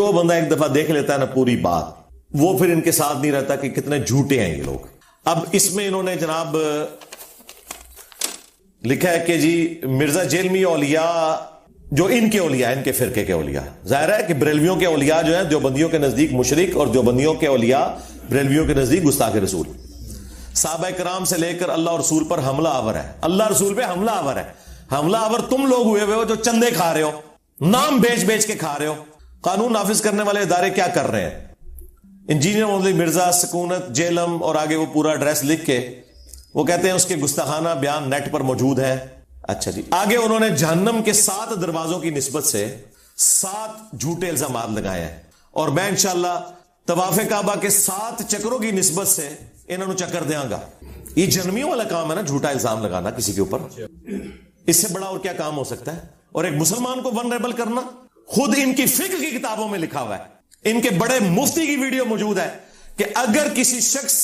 جو بندہ ایک دفعہ دیکھ لیتا ہے نا پوری بات, وہ پھر ان کے ساتھ نہیں رہتا کہ کتنے جھوٹے ہیں یہ لوگ. اب اس میں انہوں نے جناب لکھا ہے کہ جی مرزا جیلمی اولیاء جو ان کے اولیاء, ان کے فرقے کے اولیاء, ظاہر ہے کہ بریلویوں کے اولیاء جو ہیں دیوبندیوں کے نزدیک مشرک, اور دیوبندیوں کے اولیاء بریلویوں کے نزدیک گستاخ رسول. صحابہ کرام سے لے کر اللہ رسول پر حملہ آور ہے, اللہ رسول پہ حملہ آور ہے. حملہ آور تم لوگ ہوئے ہو جو چندے کھا رہے ہو, نام بیچ بیچ کے کھا رہے ہو. قانون نافذ کرنے والے ادارے کیا کر رہے ہیں؟ انجینئر محمد مرزا سکونت جیلم, اور آگے وہ پورا ایڈریس لکھ کے وہ کہتے ہیں اس کے گستاخانہ بیان نیٹ پر موجود ہے. اچھا جی, آگے انہوں نے جہنم کے 7 دروازوں کی نسبت سے 7 جھوٹے الزامات لگائے ہیں, اور میں انشاءاللہ طواف کعبہ کے 7 چکروں کی نسبت سے انہوں نے چکر دیاں گا. یہ جنمیوں والا کام ہے نا, جھوٹا الزام لگانا کسی کے اوپر, اس سے بڑا اور کیا کام ہو سکتا ہے؟ اور ایک مسلمان کو ونریبل کرنا. خود ان کی فقہ کی کتابوں میں لکھا ہوا ہے, ان کے بڑے مفتی کی ویڈیو موجود ہے کہ اگر کسی شخص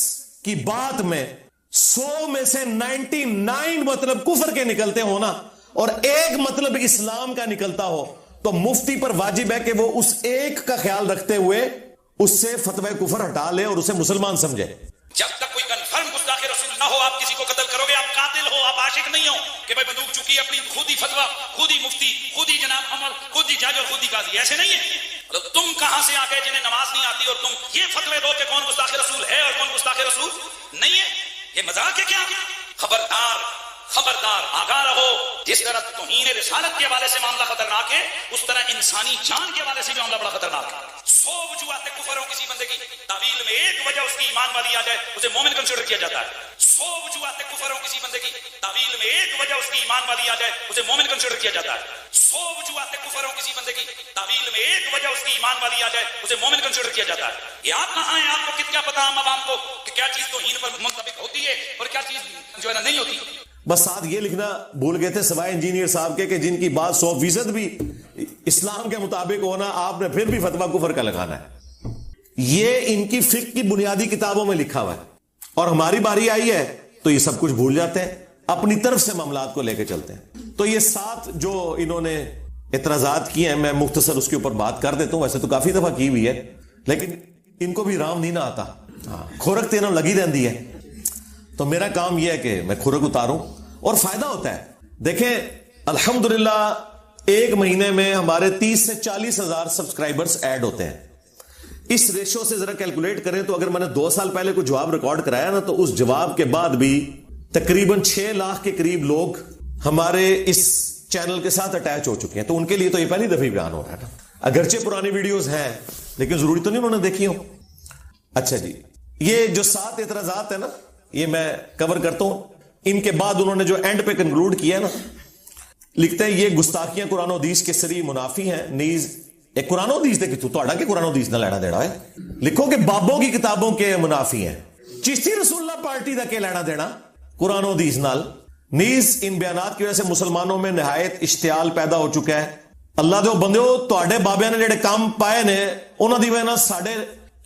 کی بات میں 100 میں سے 99 مطلب کفر کے نکلتے ہو نا, اور ایک مطلب اسلام کا نکلتا ہو, تو مفتی پر واجب ہے کہ وہ اس ایک کا خیال رکھتے ہوئے اس سے فتوی کفر ہٹا لے اور اسے مسلمان سمجھے. جب تک کوئی کنفرم گستاخ رسول نہ ہو, آپ کسی کو قتل کرو گے, آپ قاتل ہو, آپ عاشق نہیں ہو کہ بھائی بندوق چکی اپنی خود ہی فتویٰ, خود ہی مفتی, خود ہی جناب عمل, خود ہی جج اور خود ہی قاضی. ایسے نہیں ہے. تم کہاں سے آ گئے جنہیں نماز نہیں آتی اور تم یہ فتوے دو کہ کون گستاخ رسول ہے اور کون گستاخ رسول نہیں ہے؟ یہ مذاق ہے کیا؟ خبردار خبردار, آگاہ رہو. جس طرح توہین رسالت کے حوالے سے معاملہ خطرناک ہے, اس طرح انسانی جان کے حوالے سے بھی معاملہ بڑا خطرناک ہے. 100 وجوہات کفر ہو کسی بندے کی تعویل میں ایک وجہ اس کی ایمان والی آ جائے, اسے مومن کنسیڈر کیا جاتا ہے. 100 وجوہات کفر ہو کسی بندے کی تعویل میں ایک وجہ اس کی ایمان والی آ جائے, اسے مومن کنسیڈر کیا جاتا ہے. 100 وجوہات کفر ہو کسی بندے کی تعویل میں ایک وجہ اس کی ایمان والی آ جائے, اسے مومن کنسیڈر کیا جاتا ہے. یہ آپ کہاں ہیں؟ آپ کو کیا پتا ہم عوام کو کہ کیا چیز توہین پر منطبق ہوتی ہے اور کیا چیز جو ہے نا نہیں ہوتی. بس ساتھ یہ لکھنا بھول گئے تھے سوائے انجینئر صاحب کے کہ جن کی بات 100% بھی اسلام کے مطابق ہونا, آپ نے پھر بھی فتویٰ کفر کا لگانا ہے. یہ ان کی فقہ کی بنیادی کتابوں میں لکھا ہوا ہے, اور ہماری باری آئی ہے تو یہ سب کچھ بھول جاتے ہیں, اپنی طرف سے معاملات کو لے کے چلتے ہیں. تو یہ 7 جو انہوں نے اعتراضات کیے ہیں, میں مختصر اس کے اوپر بات کر دیتا ہوں. ویسے تو کافی دفعہ کی ہوئی ہے, لیکن ان کو بھی رام نہیں نہ آتا, کھورک تینوں لگی رہتی ہے. تو میرا کام یہ ہے کہ میں کھورک اتاروں, اور فائدہ ہوتا ہے. دیکھیں الحمدللہ ایک مہینے میں ہمارے 30 سے 40 ہزار سبسکرائبرز ایڈ ہوتے ہیں. اس ریشو سے ذرا کیلکولیٹ کریں تو اگر میں نے 2 سال پہلے کوئی جواب ریکارڈ کرایا نا, تو اس جواب کے بعد بھی تقریباً 6 لاکھ کے قریب لوگ ہمارے اس چینل کے ساتھ اٹیچ ہو چکے ہیں. تو ان کے لیے تو یہ پہلی دفعہ بیان ہو رہا ہے نا, اگرچہ پرانی ویڈیوز ہیں لیکن ضروری تو نہیں انہوں نے دیکھی ہو. اچھا جی, یہ جو 7 اعتراضات ہیں نا, یہ میں کور کرتا ہوں. ان کے بعد انہوں نے جو اینڈ پہ کنکلوڈ کیا نا, لکھتے ہیں یہ گستاخیاں قرآن و حدیث کے سری منافی ہیں نیز. ایک قرآن و حدیث دے کہ تو کہ قرآن و حدیث نہ لینا دینا ہے, لکھو کہ بابوں کی کتابوں کے منافی ہیں. چشتی رسول اللہ پارٹی دا کے لینا دینا قرآن و حدیث نال نیز. ان بیانات کی وجہ سے مسلمانوں میں نہایت اشتعال پیدا ہو چکا ہے. اللہ دے بندیو, تواڈے بابیاں نے جڑے کام پائے نے انہاں دی وجہ نال ساڈے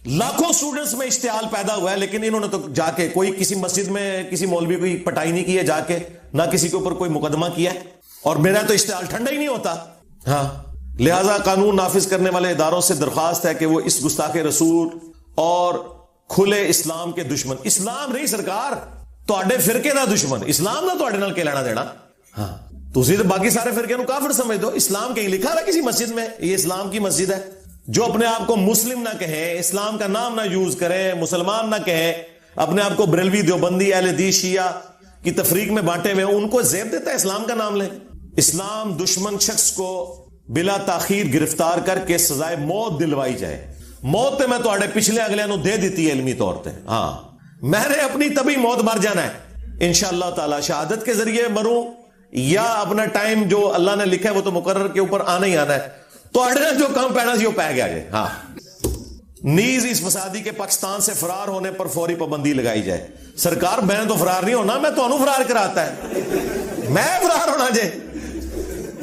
لاکھوں سٹوڈنٹس میں اشتعال پیدا ہوا ہے, لیکن انہوں نے تو جا کے کوئی کسی مسجد میں کسی مولوی کوئی پٹائی نہیں کی ہے جا کے, نہ کسی کے اوپر کوئی مقدمہ کیا ہے, اور میرا تو اشتعال ٹھنڈا ہی نہیں ہوتا. ہاں, لہذا قانون نافذ کرنے والے اداروں سے درخواست ہے کہ وہ اس گستاخ رسول اور کھلے اسلام کے دشمن, اسلام نہیں سرکار, تواڈے فرقے دا دشمن, اسلام دا تواڈے نال کے لینا دینا. ہاں, تسی تو باقی سارے فرقے نو کافر سمجھ دو. اسلام کہیں لکھا رہا کسی مسجد میں یہ اسلام کی مسجد ہے؟ جو اپنے آپ کو مسلم نہ کہیں, اسلام کا نام نہ یوز کریں, مسلمان نہ کہیں, اپنے آپ کو بریلوی دیوبندی اہل حدیث شیعہ کی تفریق میں بانٹے ہوئے, ان کو زیب دیتا ہے اسلام کا نام لیں. اسلام دشمن شخص کو بلا تاخیر گرفتار کر کے سزائے موت دلوائی جائے. موت تے میں تو آڑے پچھلے اگلے نو دے دیتی ہے علمی طور تے. ہاں, میں نے اپنی تبھی موت مر جانا ہے انشاءاللہ تعالی, شہادت کے ذریعے مروں یا اپنا ٹائم جو اللہ نے لکھا ہے وہ تو مقرر کے اوپر آنا ہی آنا ہے. تو اڑے جو کام پینا سی وہ پہ گیا جائے. ہاں, نیز اس فسادی کے پاکستان سے فرار ہونے پر فوری پابندی لگائی جائے. سرکار میں تو فرار نہیں ہونا, میں تو انہوں فرار کراتا ہے, میں فرار ہونا جائے.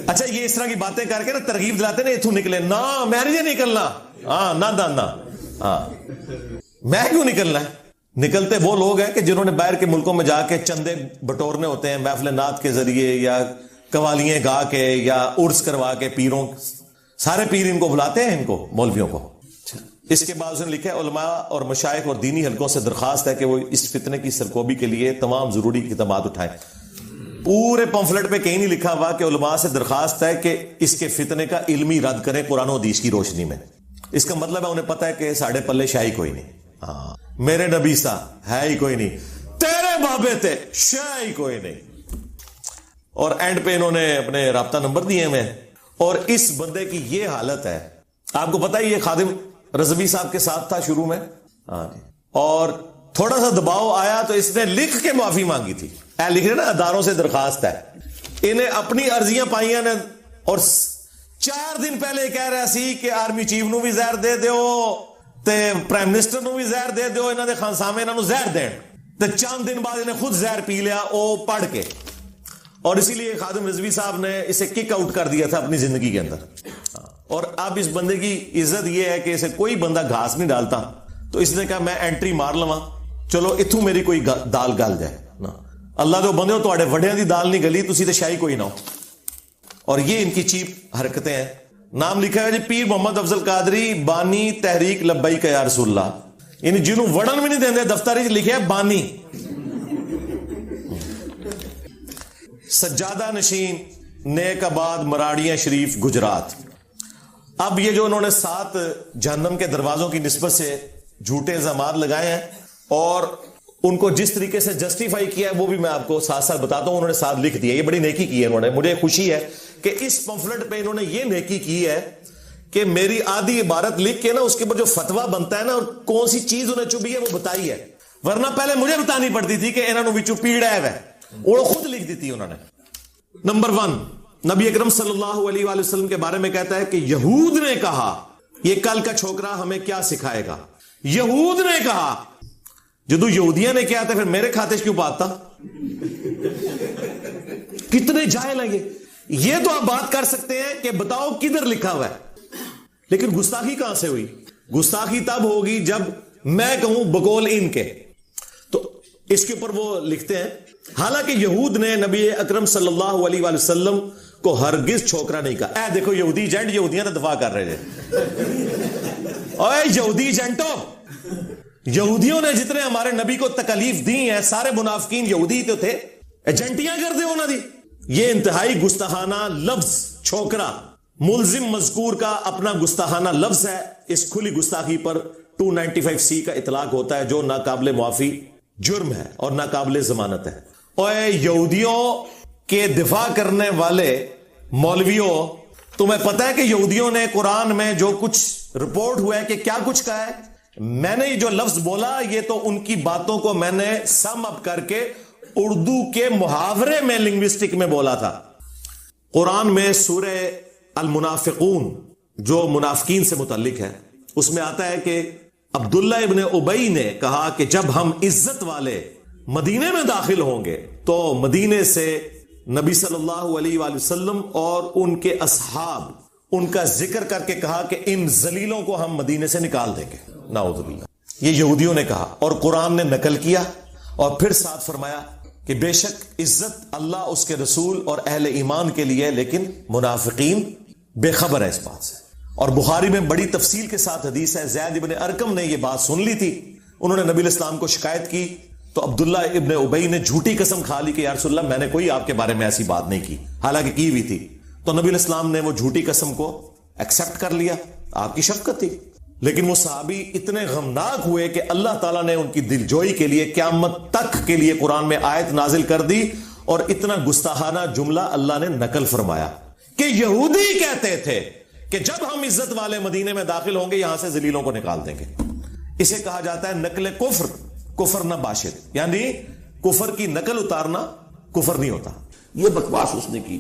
اچھا, یہ اس طرح کی باتیں کر کے نا ترغیب دلاتے نا اتھوں نکلے, نہ میں نہیں نکلنا. ہاں, نہ دانا, ہاں میں کیوں نکلنا ہے؟ نکلتے وہ لوگ ہیں کہ جنہوں نے باہر کے ملکوں میں جا کے چندے بٹورنے ہوتے ہیں محفل نعت کے ذریعے, یا قوالیاں گا کے, یا عرس کروا کے پیروں سارے پیر ان کو بلاتے ہیں، ان کو مولویوں کو. اس کے بعد اس نے لکھا ہے علماء اور مشائخ اور دینی حلقوں سے درخواست ہے کہ وہ اس فتنے کی سرکوبی کے لیے تمام ضروری اقدامات اٹھائیں. پورے پمفلٹ پہ کہیں نہیں لکھا ہوا کہ علماء سے درخواست ہے کہ اس کے فتنے کا علمی رد کریں قرآن و حدیث کی روشنی میں. اس کا مطلب ہے انہیں پتا ہے کہ ساڑھے پلے شاہی کوئی نہیں. ہاں میرے نبی سا ہے ہی کوئی نہیں، تیرے بابے تھے شاہی کوئی نہیں. اور اینڈ پہ انہوں نے اپنے رابطہ نمبر دیے ہمیں. اور اس بندے کی یہ حالت ہے، آپ کو پتا ہے یہ خادم رضوی صاحب کے ساتھ تھا شروع میں، اور تھوڑا سا دباؤ آیا تو اس نے لکھ کے معافی مانگی تھی. لکھ رہے نا اداروں سے درخواست ہے. انہیں اپنی عرضیاں پائیاں نے، اور 4 دن پہلے کہہ رہا سی کہ آرمی چیف نو بھی زہر دے دیو تے پرائم منسٹر نو بھی زہر دے دیو، انہوں نے خانسامے انہوں زہر دین. تے چند دن بعد انہیں خود زہر پی لیا او پڑھ کے. اور اسی لیے خادم رضوی صاحب نے اسے کک آؤٹ کر دیا تھا اپنی زندگی کے اندر. اور اب اس بندے کی عزت یہ ہے کہ اسے کوئی بندہ گھاس نہیں ڈالتا، تو اس نے کہا میں انٹری مار لواں، چلو اتوں میری کوئی دال گل جائے نا. اللہ دے بندے ہو تواڈے وڈیاں دی دال نہیں گلی، تسی تے شاہی کوئی نہ ہو. اور یہ ان کی چیپ حرکتیں ہیں. نام لکھا ہے جی پیر محمد افضل قادری بانی تحریک لبیک یا رسول اللہ. یعنی جنہوں وڑن بھی نہیں دیندے دفتر وچ لکھیا ہے بانی. سجادہ نشین نیک آباد مراڑیاں شریف گجرات. اب یہ جو انہوں نے 7 جہنم کے دروازوں کی نسبت سے جھوٹے الزامات لگائے ہیں اور ان کو جس طریقے سے جسٹیفائی کیا ہے وہ بھی میں آپ کو ساتھ ساتھ بتاتا ہوں. انہوں نے ساتھ لکھ دیا، یہ بڑی نیکی کی ہے انہوں نے. مجھے خوشی ہے کہ اس پمفلٹ پہ انہوں نے یہ نیکی کی ہے کہ میری آدھی عبارت لکھ کے نا اس کے اوپر جو فتویٰ بنتا ہے نا اور کون سی چیز انہیں چبھی ہے وہ بتائی ہے. ورنہ پہلے مجھے بتانی پڑتی تھی کہ انہوں نے وچوں پیڑا ہے، وہ خود لکھ دیتی انہوں نے. نمبر 1 نبی اکرم صلی اللہ علیہ وآلہ وسلم کے بارے میں کہتا ہے کہ یہود نے کہا، یہ کل کا چھوکرا ہمیں کیا سکھائے گا. یہود نے کہا، جدو یہودیاں نے کیا تھا پھر میرے کھاتے کیوں پاتا. کتنے جاہل ہیں یہ تو آپ بات کر سکتے ہیں کہ بتاؤ کدھر لکھا ہوا ہے، لیکن گستاخی کہاں سے ہوئی؟ گستاخی تب ہوگی جب میں کہوں بقول ان کے. تو اس کے اوپر وہ لکھتے ہیں حالانکہ یہود نے نبی اکرم صلی اللہ علیہ وآلہ وسلم کو ہرگز چھوکرا نہیں کہا. اے دیکھو یہودی ایجنٹ یہودیاں نے دفاع کر رہے تھے. اوے یہودی ایجنٹو، یہودیوں نے جتنے ہمارے نبی کو تکلیف دی ہیں سارے منافقین یہودی تو تھے، ایجنٹیاں کر دے انہوں نے. یہ انتہائی گستاخانہ لفظ چھوکرا ملزم مذکور کا اپنا گستاخانہ لفظ ہے. اس کھلی گستاخی پر 295C کا اطلاق ہوتا ہے جو ناقابل معافی جرم ہے اور ناقابل ضمانت ہے. اوے یہودیوں کے دفاع کرنے والے مولویوں، تمہیں پتہ ہے کہ یہودیوں نے قرآن میں جو کچھ رپورٹ ہوا ہے کہ کیا کچھ کہا ہے؟ میں نے جو لفظ بولا یہ تو ان کی باتوں کو میں نے سم اپ کر کے اردو کے محاورے میں لنگوسٹک میں بولا تھا. قرآن میں سورہ المنافقون جو منافقین سے متعلق ہے اس میں آتا ہے کہ عبداللہ ابن ابی نے کہا کہ جب ہم عزت والے مدینے میں داخل ہوں گے تو مدینے سے نبی صلی اللہ علیہ وآلہ وسلم اور ان کے اصحاب ان کا ذکر کر کے کہا کہ ان ذلیلوں کو ہم مدینے سے نکال دیں گے. نعوذ باللہ. یہ یہودیوں نے کہا اور قرآن نے نقل کیا اور پھر ساتھ فرمایا کہ بے شک عزت اللہ اس کے رسول اور اہل ایمان کے لیے، لیکن منافقین بے خبر ہے اس بات سے. اور بخاری میں بڑی تفصیل کے ساتھ حدیث ہے، زید ابن ارقم نے یہ بات سن لی تھی، انہوں نے نبی علیہ السلام کو شکایت کی تو عبداللہ ابن ابی نے جھوٹی قسم کھا لی کہ یا رسول اللہ میں نے کوئی آپ کے بارے میں ایسی بات نہیں کی، حالانکہ کی ہوئی تھی. تو نبی علیہ السلام نے وہ جھوٹی قسم کو ایکسپٹ کر لیا، آپ کی شفقت تھی. لیکن وہ صحابی اتنے غمناک ہوئے کہ اللہ تعالیٰ نے ان کی دلجوئی کے لیے قیامت تک کے لیے قرآن میں آیت نازل کر دی اور اتنا گستاخانہ جملہ اللہ نے نقل فرمایا کہ یہودی کہتے تھے کہ جب ہم عزت والے مدینے میں داخل ہوں گے یہاں سے ذلیلوں کو نکال دیں گے. اسے کہا جاتا ہے نقل کفر، کفر نہ باشد، یعنی کفر کی نقل اتارنا کفر نہیں ہوتا. یہ بکواس اس نے کی.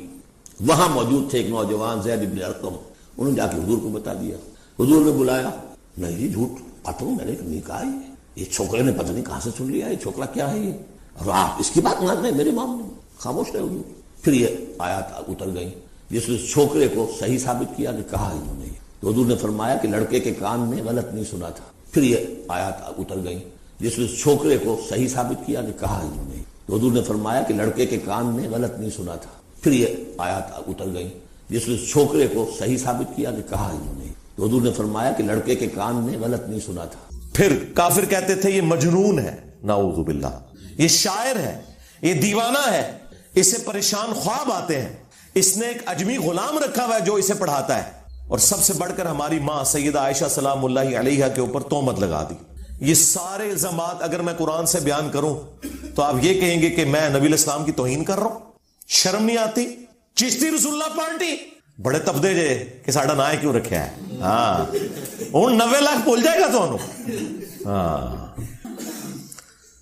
وہاں موجود تھے ایک نوجوان زید بن ارقم، انہوں نے جا کے حضور کو بتا دیا. حضور نے بلایا، نہیں جی جھوٹ پتوں میں نے نہیں کہا، یہ چھوکرے نے پتہ نہیں کہاں سے سن لیا، یہ چھوکرا کیا ہے یہ، اور آپ اس کی بات مان رہے میرے معاملے میں، خاموش رہے حضور. پھر یہ آیات اتر گئی جس نے چھوکرے کو صحیح ثابت کیا کہ کہا انہوں نے. تو حضور نے فرمایا کہ لڑکے کے کان نے غلط نہیں سنا تھا. پھر یہ آیات اتر گئی جس نے چھوکرے کو صحیح ثابت کیا کہ کہا انہوں نے. تو حضور نے فرمایا کہ لڑکے کے کان نے غلط نہیں سنا تھا. پھر یہ آیات اتر گئی جس نے چھوکرے کو صحیح ثابت کیا کہ کہا انہوں نے، تو حضور نے فرمایا کہ لڑکے کے کان نے غلط نہیں سنا تھا۔ پھر کافر کہتے تھے یہ مجنون ہے، نعوذ باللہ، یہ شاعر ہے، یہ دیوانہ ہے، اسے پریشان خواب آتے ہیں، اس نے ایک اجمی غلام رکھا ہوا ہے جو اسے پڑھاتا ہے۔ اور سب سے بڑھ کر ہماری ماں سیدہ عائشہ سلام اللہ علیہ کے اوپر تہمت لگا دی۔ یہ سارے الزامات اگر میں قرآن سے بیان کروں تو آپ یہ کہیں گے کہ میں نبی الاسلام کی توہین کر رہا ہوں، شرم نہیں آتی؟ چشتی رسول اللہ پارٹی بڑے تبدے جے کہ ساڑا نہ کیوں رکھا ہے؟ ہاں ہوں 90 لاکھ بول جائے گا تو ہاں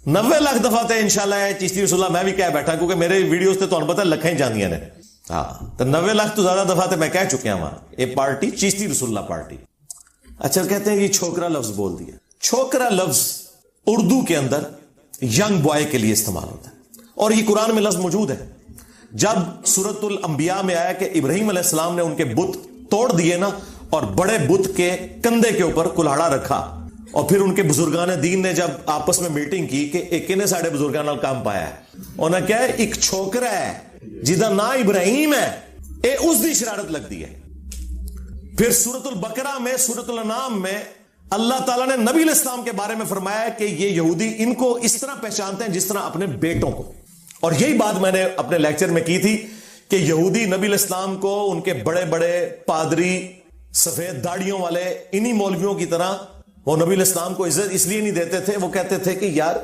90 لاکھ دفعہ تے انشاءاللہ ہے چشتی رسول اللہ میں بھی کہہ بیٹھا، کیونکہ میرے ویڈیوز تے تو پتہ لکھیں ہی جاندیاں نے۔ ہاں تو 90 لاکھ تو زیادہ دفعہ تے میں کہہ چکیا ہوں یہ پارٹی چشتی رسول اللہ پارٹی۔ اچھا کہتے ہیں یہ چھوکرا لفظ بول دیا۔ چھوکرا لفظ اردو کے اندر ینگ بوائے کے لیے استعمال ہوتا ہے، اور یہ قرآن میں لفظ موجود ہے۔ جب سورۃ الانبیاء میں آیا کہ ابراہیم علیہ السلام نے ان کے بت توڑ دیے نا، اور بڑے بت کے کندھے کے اوپر کلہاڑا رکھا، اور پھر ان کے بزرگان دین نے جب آپس میں میٹنگ کی کہ ایک نے ساڑھے بزرگان نال کام پایا ہے، انہوں نے کیا ہے ایک چھوکرا ہے جدا نا ابراہیم ہے، اے اس دی شرارت لگ دی ہے۔ پھر سورۃ البقرہ میں، سورۃ الانعام میں اللہ تعالیٰ نے نبی علیہ السلام کے بارے میں فرمایا کہ یہ یہودی ان کو اس طرح پہچانتے ہیں جس طرح اپنے بیٹوں کو۔ اور یہی بات میں نے اپنے لیکچر میں کی تھی کہ یہودی نبی علیہ السلام کو ان کے بڑے بڑے پادری سفید داڑیوں والے انہی مولویوں کی طرح وہ نبی علیہ السلام کو عزت اس لیے نہیں دیتے تھے، وہ کہتے تھے کہ یار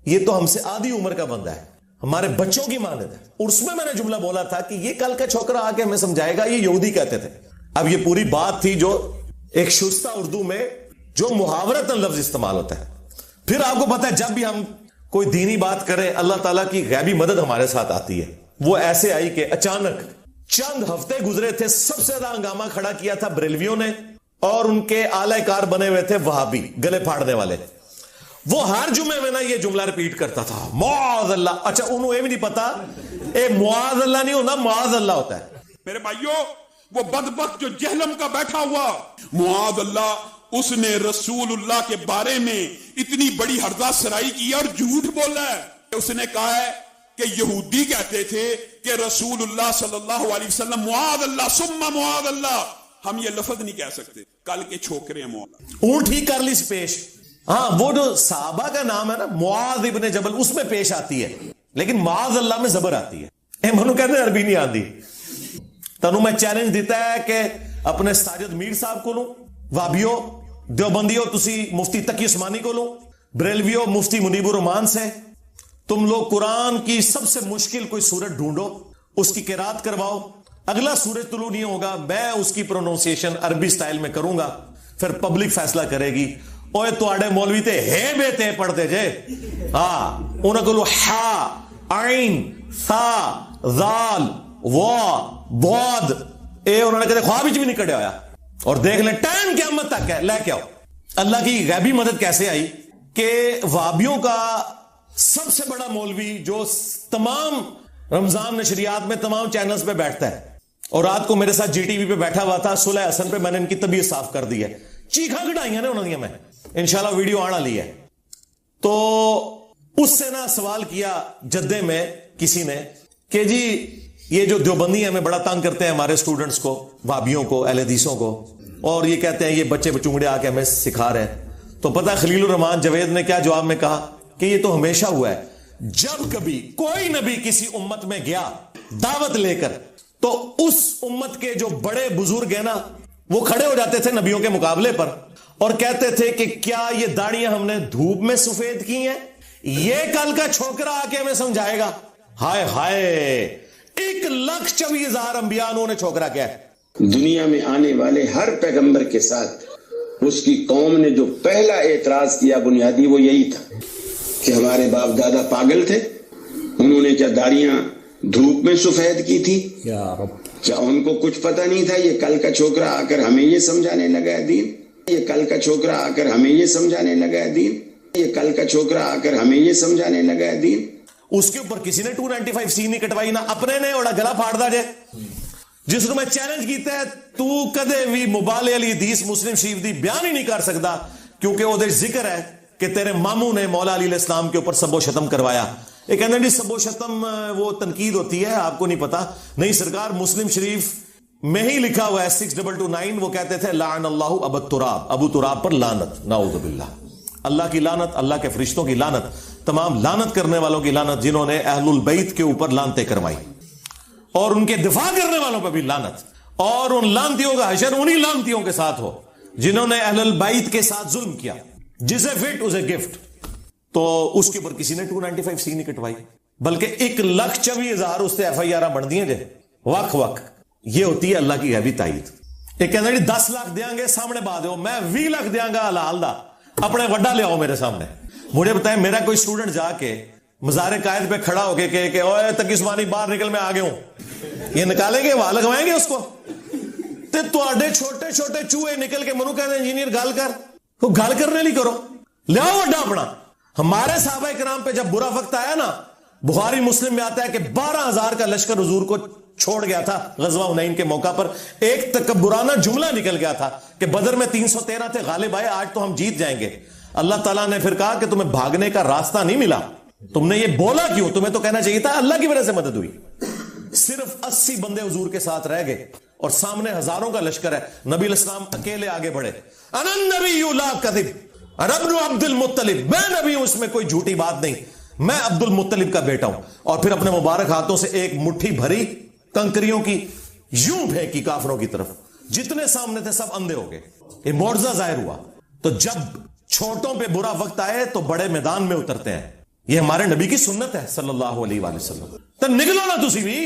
یہ تو ہم سے آدھی عمر کا بندہ ہے، ہمارے بچوں کی مانند ہے۔ اور اس میں نے جملہ بولا تھا کہ یہ کل کا چھوکرا آ کے ہمیں سمجھائے گا، یہ یہودی کہتے تھے۔ اب یہ پوری بات تھی جو ایک شستہ اردو میں جو محاورتاً لفظ استعمال ہوتا ہے۔ پھر آپ کو پتا ہے جب بھی ہم کوئی دینی بات کریں اللہ تعالیٰ کی غیبی مدد ہمارے ساتھ آتی ہے۔ وہ ایسے آئی کہ اچانک چند ہفتے گزرے تھے، سب سے زیادہ ہنگامہ کھڑا کیا تھا بریلویوں نے، اور ان کے اعلی کار بنے ہوئے تھے وہابی گلے پھاڑنے والے۔ وہ ہر جمعے میں نا یہ جملہ ریپیٹ کرتا تھا، معاذ اللہ۔ اچھا انہوں یہ بھی نہیں پتا اے معاذ اللہ نہیں ہوتا، معاذ اللہ ہوتا ہے۔ میرے بھائیوں، وہ بدبخت جو جہلم کا بیٹھا ہوا معاذ اللہ، اس نے رسول اللہ کے بارے میں اتنی بڑی ہرزہ سرائی کی اور جھوٹ بولا ہے۔ اس نے کہا ہے کہ یہودی کہتے تھے کہ رسول اللہ صلی اللہ علیہ وسلم معاذ اللہ ثم معاذ اللہ، ہم یہ لفظ نہیں کہہ سکتے، کل کے چھوکرے معاذ۔ اونٹ ہی کر لی پیش۔ ہاں وہ جو صحابہ کا نام ہے نا معاذ ابن جبل، اس میں پیش آتی ہے، لیکن معاذ اللہ میں زبر آتی ہے۔ اے منو کہتے ہیں عربی نہیں آتی۔ تنو میں چیلنج دیتا ہے کہ اپنے ساجد میر صاحب کو لوں، وابیو دیوبندیو تسی مفتی تقی عثمانی کو لوں، بریلویو مفتی منیب الرحمان سے، تم لوگ قرآن کی سب سے مشکل کوئی سورت ڈھونڈو، اس کی قرات کرواؤ، اگلا سورج طلوع نہیں ہوگا، میں اس کی پروننسیشن عربی سٹائل میں کروں گا، پھر پبلک فیصلہ کرے گی۔ اوے تواڈے مولوی تے ہے بے تے پڑھتے جے، ہاں انہاں کولو ہا عین ثا ذال وا بعد اے انہوں نے کہتے خواب بھی نہیں کڑیا ہوا، اور دیکھ لیں ٹائم قیامت تک ہے، لے کے آؤ۔ اللہ کی غیبی مدد کیسے آئی کہ وابیوں کا سب سے بڑا مولوی جو تمام رمضان نشریات میں تمام چینلز پہ بیٹھتا ہے، اور رات کو میرے ساتھ جی ٹی وی پہ بیٹھا ہوا تھا صلح حسن پہ، میں نے ان کی طبیعت صاف کر دی ہے، چیخاں کٹائیاں نے انہوں نے، میں انشاءاللہ ویڈیو آنا لی ہے۔ تو اس سے نا سوال کیا جدے میں کسی نے کہ جی یہ جو دیوبندی ہمیں بڑا تنگ کرتے ہیں ہمارے اسٹوڈنٹس کو، وابیوں کو، اہل حدیثوں کو، اور یہ کہتے ہیں یہ بچے بچونگڑے آ کے ہمیں سکھا رہے ہیں، تو پتہ خلیل الرحمان جوید نے کیا جواب میں کہا کہ یہ تو ہمیشہ ہوا ہے، جب کبھی کوئی نبی کسی امت میں گیا دعوت لے کر تو اس امت کے جو بڑے بزرگ ہیں نا وہ کھڑے ہو جاتے تھے نبیوں کے مقابلے پر اور کہتے تھے کہ کیا یہ داڑیاں ہم نے دھوپ میں سفید کی ہیں؟ یہ کل کا چھوکرا آ کے ہمیں سمجھائے گا۔ ہائے ہائے 1,24,000 انبیاء انہوں نے چھوکرا کیا ہے۔ دنیا میں آنے والے ہر پیغمبر کے ساتھ اس کی قوم نے جو پہلا اعتراض کیا بنیادی وہ یہی تھا کہ ہمارے باپ دادا پاگل تھے، انہوں نے کیا داڑیاں دھوپ میں سفید کی تھی؟ کیا ان کو کچھ پتہ نہیں تھا؟ یہ کل کا چھوکرا آ کر ہمیں یہ سمجھانے لگا ہے دین، یہ کل کا چھوکرا آ کر ہمیں یہ سمجھانے لگا ہے دین، یہ کل کا چھوکرا آ کر ہمیں یہ سمجھانے لگا ہے دین۔ اس کے اوپر کسی نے 295C نہیں کٹوائی، نہ اپنے نے اوڑا گلا پھاڑ دا جے، جس کو میں چیلنج کیتا ہے تو کدے بھی مبالغے علی حدیث مسلم شریف دی بیان ہی نہیں کر سکتا، کیونکہ وہ دے ذکر ہے کہ تیرے ماموں نے مولا علی علیہ السلام کے اوپر سب و شتم کروایا۔ یہ کہنا جی سب و شتم وہ تنقید ہوتی ہے، آپ کو نہیں پتا؟ نہیں سرکار، مسلم شریف میں ہی لکھا ہوا ہے 6229, وہ کہتے تھے لعن اللہ ابو تراب، ابو تراب پر لعنت، نعوذ باللہ، اللہ کی لعنت، اللہ کے فرشتوں کی لعنت، تمام لعنت کرنے والوں کی لعنت جنہوں نے اہل البیت کے اوپر لعنتیں کروائی، اور ان کے دفاع کرنے والوں پہ بھی لعنت، اور ان لعنتیوں کا حشر انہی لعنتیوں کے ساتھ ہو جنہوں نے اہل البیت کے ساتھ ظلم کیا، جسے فٹ اسے گفٹ۔ تو اس کے اوپر کسی نے 295C نہیں کٹوائی، بلکہ 1,24,000 اس سے FIR بن دیے جے وق وق۔ یہ ہوتی ہے اللہ کی غیبی تائید۔ ایک کہنا جی 10 لاکھ دیاں گے سامنے بات ہو، میں 20 لاکھ دیاں گا حلال دا، اپنے وڈا لے آؤ میرے سامنے۔ مجھے بتائیں میرا کوئی اسٹوڈنٹ جا کے مزار قائد پہ کھڑا ہو کے کہ اوے تقی عثمانی باہر نکل میں آگے ہوں، یہ نکالیں گے، وہاں لگوائیں گے اس کو؟ تے چھوٹے چھوٹے چوہے نکل کے منو کہتے ہیں انجینئر گل کر، وہ گل کرنے لی کرو، لے آؤ وڈا اپنا۔ ہمارے صحابہ کرام پہ جب برا وقت آیا نا، بخاری مسلم میں آتا ہے کہ 12,000 کا لشکر حضور کو چھوڑ گیا تھا غزوہ حنین کے موقع پر، ایک تکبرانہ جملہ نکل گیا تھا کہ بدر میں 313 تھے، غالب آئے، آج تو ہم جیت جائیں گے۔ اللہ تعالیٰ نے پھر کہا کہ تمہیں بھاگنے کا راستہ نہیں ملا، تم نے یہ بولا کیوں؟ تمہیں تو کہنا چاہیے تھا اللہ کی وجہ سے مدد ہوئی۔ صرف 80 بندے حضور کے ساتھ رہ گئے اور سامنے ہزاروں کا لشکر ہے، نبی علیہ السلام اکیلے آگے بڑھے، انا النبی لا کذب انا ابن عبد المطلب، میں نبی ہوں، اس میں کوئی جھوٹی بات نہیں، میں عبد المطلب کا بیٹا ہوں، اور پھر اپنے مبارک ہاتھوں سے ایک مٹھی بھری کنکریوں کی یوں پھینکی کافروں کی طرف، جتنے سامنے تھے سب اندھے ہو گئے۔ یہ معجزہ ظاہر ہوا۔ تو جب چھوٹوں پہ برا وقت آئے تو بڑے میدان میں اترتے ہیں، یہ ہمارے نبی کی سنت ہے صلی اللہ علیہ وآلہ وسلم۔ تو نکلو نا تسی بھی،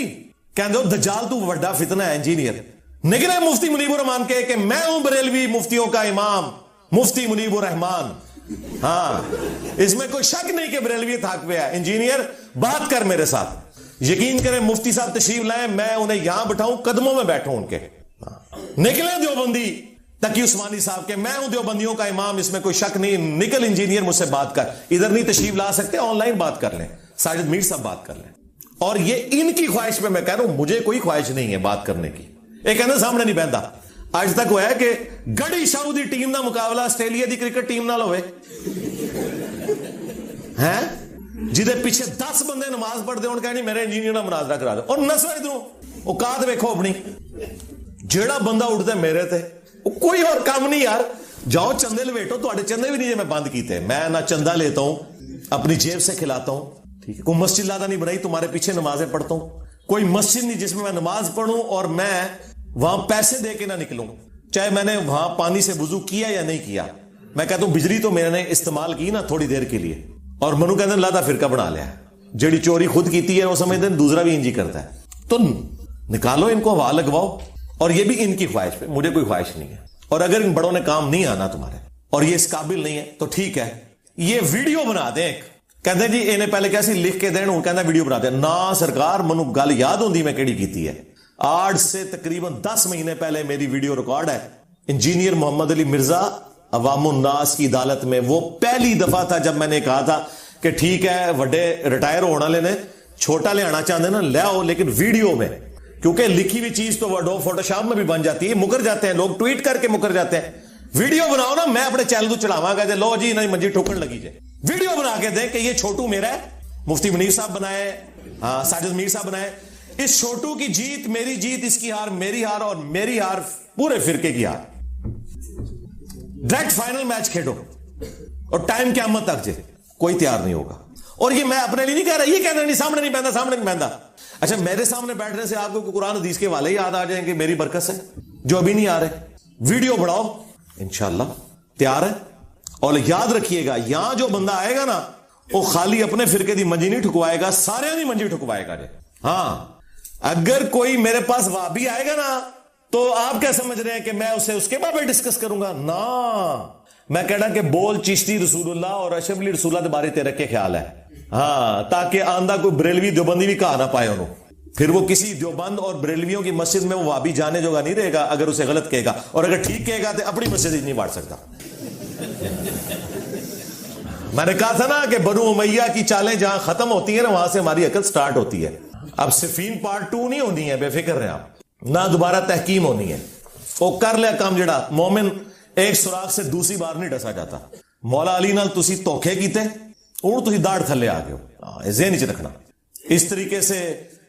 کہندے ہو دجال تو بڑا فتنہ ہے انجینئر، نکلے مفتی منیب الرحمان کے کہ میں ہوں بریلوی مفتیوں کا امام، مفتی منیب الرحمان۔ ہاں اس میں کوئی شک نہیں کہ بریلوی حق پہ ہے، انجینئر بات کر میرے ساتھ، یقین کریں مفتی صاحب تشریف لائیں، میں انہیں یہاں بٹھاؤں، قدموں میں بیٹھوں ان کے۔ نکلے دیوبندی تقی عثمانی صاحب کے، میں ہوں دیوبندیوں کا امام، اس میں کوئی شک نہیں، نکل انجینئر مجھ سے بات کر، ادھر نہیں تشریف لا سکتے، آن لائن بات کر لیں، ساجد میر صاحب بات کر لیں۔ اور یہ ان کی خواہش پہ میں کہہ رہا ہوں، مجھے کوئی خواہش نہیں ہے بات کرنے کی، ایک کہنا سامنے نہیں بہندا۔ آج تک وہ ہے کہ گڑی شاہو دی ٹیم دا مقابلہ آسٹریلیا دی کرکٹ ٹیم نال ہوئے ہیں، جدے پیچھے 10 بندے نماز پڑھتے ہوں، کہنی میرے انجینئر نہ مناظرہ کرا دے، اور نسو ادھروں اوقات ویکھو اپنی، جیڑا بندہ اٹھتا ہے میرے تے، کوئی اور کام نہیں یار، جاؤ چندے لویٹو، تو چندے بھی نہیں میں بند کیتے، میں نہ چندہ لیتا ہوں، اپنی جیب سے کھلاتا ہوں، ٹھیک ہے، کوئی مسجد زیادہ نہیں بنائی تمہارے پیچھے نمازیں پڑھتا ہوں، کوئی مسجد نہیں جس میں نماز پڑھوں اور میں وہاں پیسے دے کے نہ نکلوں، چاہے میں نے وہاں پانی سے وضو کیا یا نہیں کیا، میں کہتا ہوں بجلی تو میں نے استعمال کی نا تھوڑی دیر کے لیے، اور منو کہتے ہیں لادا فرقہ بنا لیا، جڑی چوری خود کیتی ہے وہ سمجھتے ہیں دوسرا بھی انجی کرتا ہے، تو نکالو ان کو، ہوا لگواؤ، اور یہ بھی ان کی خواہش پہ، مجھے کوئی خواہش نہیں ہے، اور اگر ان بڑوں نے کام نہیں آنا تمہارے اور یہ اس قابل نہیں ہے تو ٹھیک ہے، یہ ویڈیو بنا دیں ایک، کہتے ہیں جی انہیں پہلے کیسی لکھ کے دیں، وہ کہتا ہے ویڈیو بنا دیں، نا سرکار منو گل یاد ہوندی میں کیڑی کیتی ہے، آج سے تقریباً 10 مہینے پہلے میری ویڈیو ریکارڈ ہے، انجینئر محمد علی مرزا عوام الناس کی عدالت میں، وہ پہلی دفعہ تھا جب میں نے کہا تھا کہ ٹھیک ہے وڈے ریٹائر ہونا لینے، چھوٹا لے آنا چاہتے ہیں نا لے آؤ، لیکن ویڈیو میں، کیونکہ لکھی ہوئی چیز تو ورڈ فوٹو شاپ میں بھی بن جاتی ہے، مکر جاتے ہیں لوگ، ٹویٹ کر کے مکر جاتے ہیں، ویڈیو بناؤ نا، میں اپنے چینل تو چڑھاواں گا، لو جی نہیں منجی ٹھوکن لگی جائے، ویڈیو بنا کے دیں کہ یہ چھوٹو میرا ہے، مفتی منیر صاحب بنائے، ساجد میر صاحب بنائے، اس چھوٹو کی جیت میری جیت، اس کی ہار میری ہار، اور میری ہار پورے فرقے کی ہار، ڈائریکٹ فائنل میچ کھیلو اور ٹائم قیامت تک جے کوئی تیار نہیں ہوگا۔ اور یہ میں اپنے لیے نہیں کہہ رہا، یہ کہنا نہیں سامنے نہیں بہندا، سامنے نہیں بہندا، اچھا میرے سامنے بیٹھنے سے آپ کو قرآن حدیث کے والے یاد آ جائیں گے میری برکت سے، جو ابھی نہیں آ رہے، ویڈیو بڑھاؤ انشاءاللہ تیار ہے۔ اور یاد رکھیے گا یہاں جو بندہ آئے گا نا وہ خالی اپنے فرقے دی منجی نہیں ٹھکوائے گا، سارے دی منجی ٹھکوائے گا جی۔ ہاں اگر کوئی میرے پاس وہابی آئے گا نا تو آپ کیا سمجھ رہے ہیں کہ میں اسے اس کے بارے میں ڈسکس کروں گا؟ نا، میں کہنا کہ بول چشتی رسول اللہ اور اشرف علی رسول اللہ کے بارے تیرے کے خیال ہے، ہاں، تاکہ آندہ کوئی بریلوی دیوبندی بھی کہا نہ پائے انہوں، پھر وہ کسی دیوبند اور بریلویوں کی مسجد میں وہ وہابی جانے جوگا نہیں رہے گا اگر اسے غلط کہے گا، اور اگر ٹھیک کہے گا تو اپنی مسجد ہی نہیں بانٹ سکتا۔ میں نے کہا تھا نا کہ بنو امیہ کی چالیں جہاں ختم ہوتی ہیں نا وہاں سے ہماری عقل سٹارٹ ہوتی ہے۔ اب صفین پارٹ 2 نہیں ہونی ہے، بے فکر رہے آپ، نہ دوبارہ تحکیم ہونی ہے، وہ کر لیا کام جڑا، مومن ایک سوراخ سے دوسری بار نہیں ڈسا جاتا۔ مولا علی نال تسی دھوکھے کیتے، اور تسی داڑھ تھلے آ گئے ہو، ذہن وچ رکھنا۔ اس طریقے سے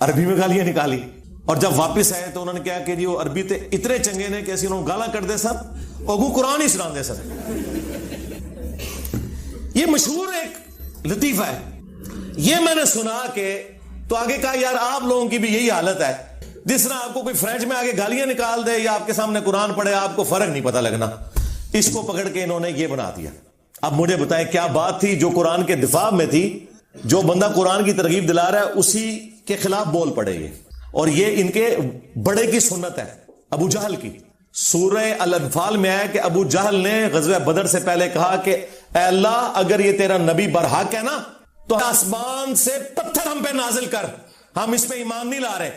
عربی میں گالیاں نکالی, اور جب واپس آئے تو انہوں نے کیا کہ جی وہ عربی تے اتنے چنگے نے کہ ایسی انہوں نے گالاں کر دے سب اور وہ قرآن ہی سنا دے سب. یہ مشہور ایک لطیفہ ہے, یہ میں نے سنا کہ تو آگے کہا یار آپ لوگوں کی بھی یہی حالت ہے, جس طرح آپ کو کوئی فرینچ میں آگے گالیاں نکال دے یا آپ کے سامنے قرآن پڑھے آپ کو فرق نہیں پتہ لگنا. اس کو پکڑ کے انہوں نے یہ بنا دیا. اب مجھے بتائیں کیا بات تھی جو قرآن کے دفاع میں تھی, جو بندہ قرآن کی ترغیب دلا رہا ہے اسی کے خلاف بول پڑے یہ, اور یہ ان کے بڑے کی سنت ہے ابو جہل کی. سورہ الانفال میں آیا کہ ابو جہل نے غزوہ بدر سے پہلے کہا کہ اے اللہ اگر یہ تیرا نبی برحق ہے نا تو آسمان سے پتھر ہم پہ نازل کر, ہم اس پہ ایمان نہیں لا رہے.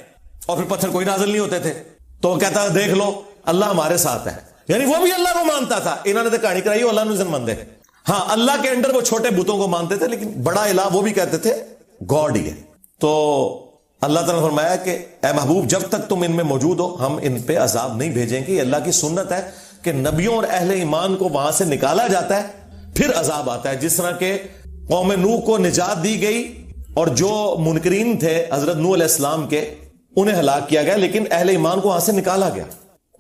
اور پھر پتھر کوئی نازل نہیں ہوتے تھے. تو وہ کہتا دیکھ لو اللہ ہمارے ساتھ ہے, یعنی وہ بھی اللہ کو مانتا تھا. انہوں نے تو کہانی کرائی وہ اللہ نزن مندے. ہاں اللہ کے اندر وہ چھوٹے بتوں کو مانتے تھے لیکن بڑا الہ وہ بھی کہتے تھے گاڈ ہی ہے. تو اللہ تعالیٰ نے فرمایا کہ اے محبوب جب تک تم ان میں موجود ہو ہم ان پہ عذاب نہیں بھیجیں گے. یہ اللہ کی سنت ہے کہ نبیوں اور اہل ایمان کو وہاں سے نکالا جاتا ہے پھر عذاب آتا ہے. جس طرح کہ قوم نوح کو نجات دی گئی اور جو منکرین تھے حضرت نوح علیہ السلام کے انہیں ہلاک کیا گیا, لیکن اہل ایمان کو وہاں سے نکالا گیا.